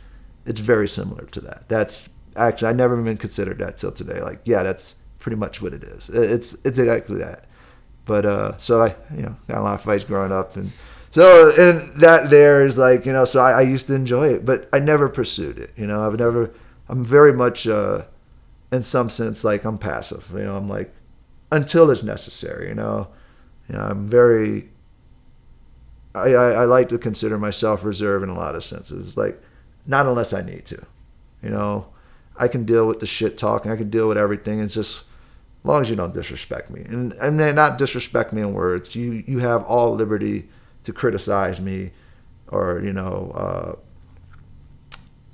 it's very similar to that. That's actually, I never even considered that till today. Like, yeah, that's pretty much what it is. It's exactly that. But so I, you know, got a lot of fights growing up, and so, and that there is like, you know, so I used to enjoy it, but I never pursued it. You know, I'm very much, in some sense, like, I'm passive. You know, I'm like, until it's necessary, you know. I'm very, I like to consider myself reserved in a lot of senses. It's like, not unless I need to. You know, I can deal with the shit talking. I can deal with everything. It's just, as long as you don't disrespect me. And not disrespect me in words. You have all liberty to criticize me, or, you know,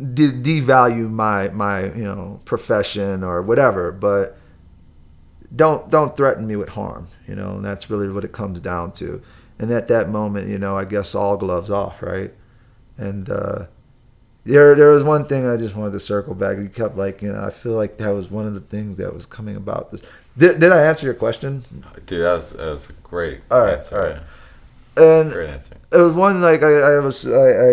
devalue my you know, profession or whatever, but don't threaten me with harm, you know. And that's really what it comes down to. And at that moment, you know, I guess all gloves off, right? And There was one thing I just wanted to circle back. You kept I feel like that was one of the things that was coming about this. Did I answer your question? Dude, that was a great answer. All right. Yeah. And great answer. it was one I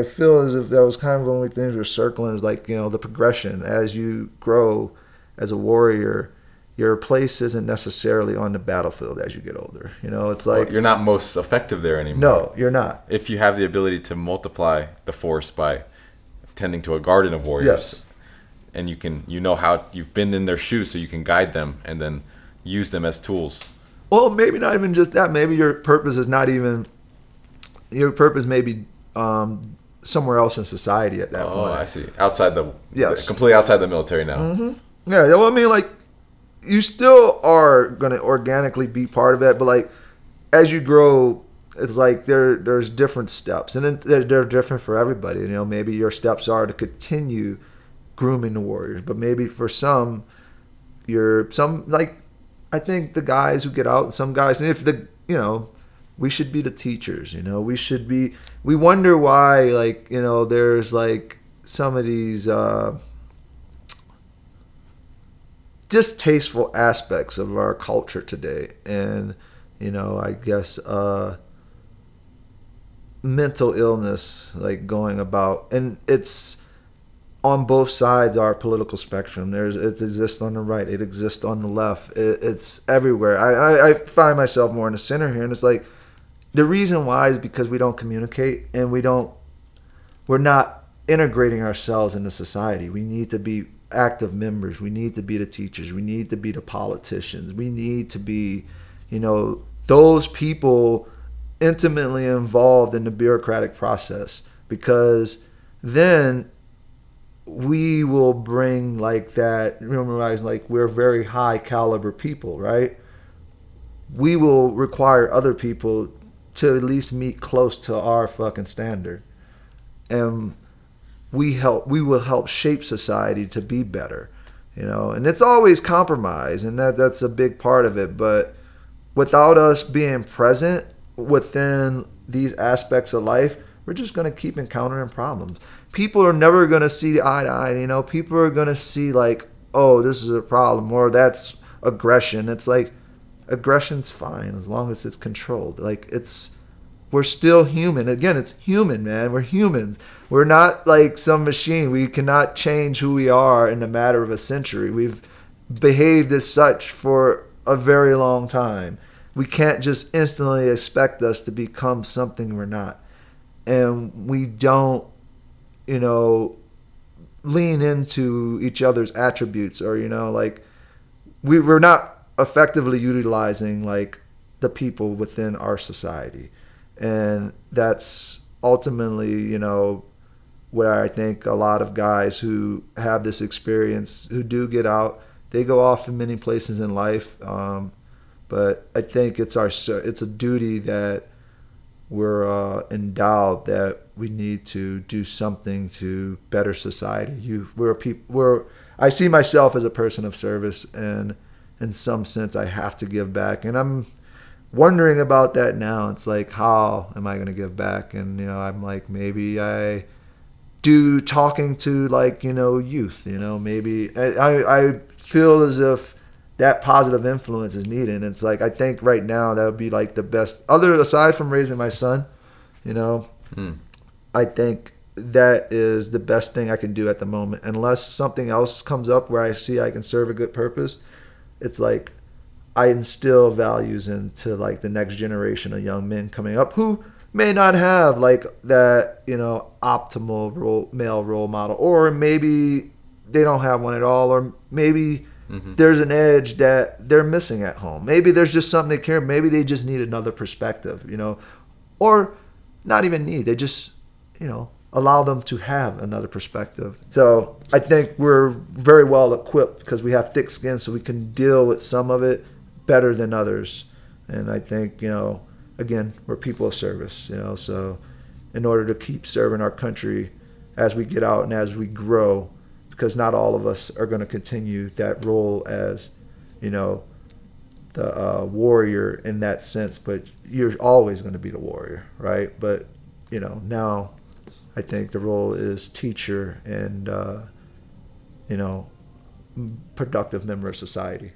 feel as if that was kind of one of the things we're circling is the progression as you grow as a warrior. Your place isn't necessarily on the battlefield as you get older. It's like you're not most effective there anymore. No, you're not. If you have the ability to multiply the force by tending to a garden of warriors, yes, and how you've been in their shoes, so you can guide them and then use them as tools. Well, maybe not even just that. Maybe your purpose is not even. Your purpose may be somewhere else in society at that point. Oh, I see. Outside completely outside the military now. Mm-hmm. Yeah, well, I mean, you still are going to organically be part of it, but as you grow, it's there's different steps, and they're different for everybody. Maybe your steps are to continue grooming the warriors, but maybe for some, I think the guys who get out, some guys, and if we should be the teachers. We wonder why there's some of these distasteful aspects of our culture today, and I guess mental illness going about, and it's on both sides of our political spectrum. It exists on the right, it exists on the left, it's everywhere. I find myself more in the center here, and it's the reason why is because we don't communicate, and we're not integrating ourselves into society. We need to be active members. We need to be the teachers. We need to be the politicians. We need to be, those people intimately involved in the bureaucratic process, because then we will bring that, realize we're very high caliber people, right? We will require other people to at least meet close to our fucking standard. And we will help shape society to be better, and it's always compromise, and that's a big part of it. But without us being present within these aspects of life, we're just going to keep encountering problems. People are never going to see eye to eye. People are going to see oh, this is a problem, or that's aggression. It's aggression's fine as long as it's controlled. We're still human. Again, it's human, man. We're humans. We're not some machine. We cannot change who we are in a matter of a century. We've behaved as such for a very long time. We can't just instantly expect us to become something we're not. And we don't, lean into each other's attributes, or, we're not effectively utilizing the people within our society. And that's ultimately, what I think a lot of guys who have this experience, who do get out, they go off in many places in life. But I think it's a duty that we're endowed, that we need to do something to better society. I see myself as a person of service, and in some sense I have to give back. And I'm wondering about that now. It's how am I going to give back? And I'm maybe I do talking to youth. Maybe I feel as if that positive influence is needed. And it's I think right now that would be the best, aside from raising my son. I think that is the best thing I can do at the moment, unless something else comes up where I see I can serve a good purpose. It's I instill values into the next generation of young men coming up who may not have that optimal male role model, or maybe they don't have one at all, or maybe there's an edge that they're missing at home. Maybe there's just something they care. Maybe they just need another perspective, or not even need. They just allow them to have another perspective. So I think we're very well equipped because we have thick skin, so we can deal with some of it better than others. And I think, again, we're people of service, so in order to keep serving our country as we get out and as we grow, because not all of us are going to continue that role as, the warrior in that sense, but you're always going to be the warrior, right? But, now I think the role is teacher and, productive member of society.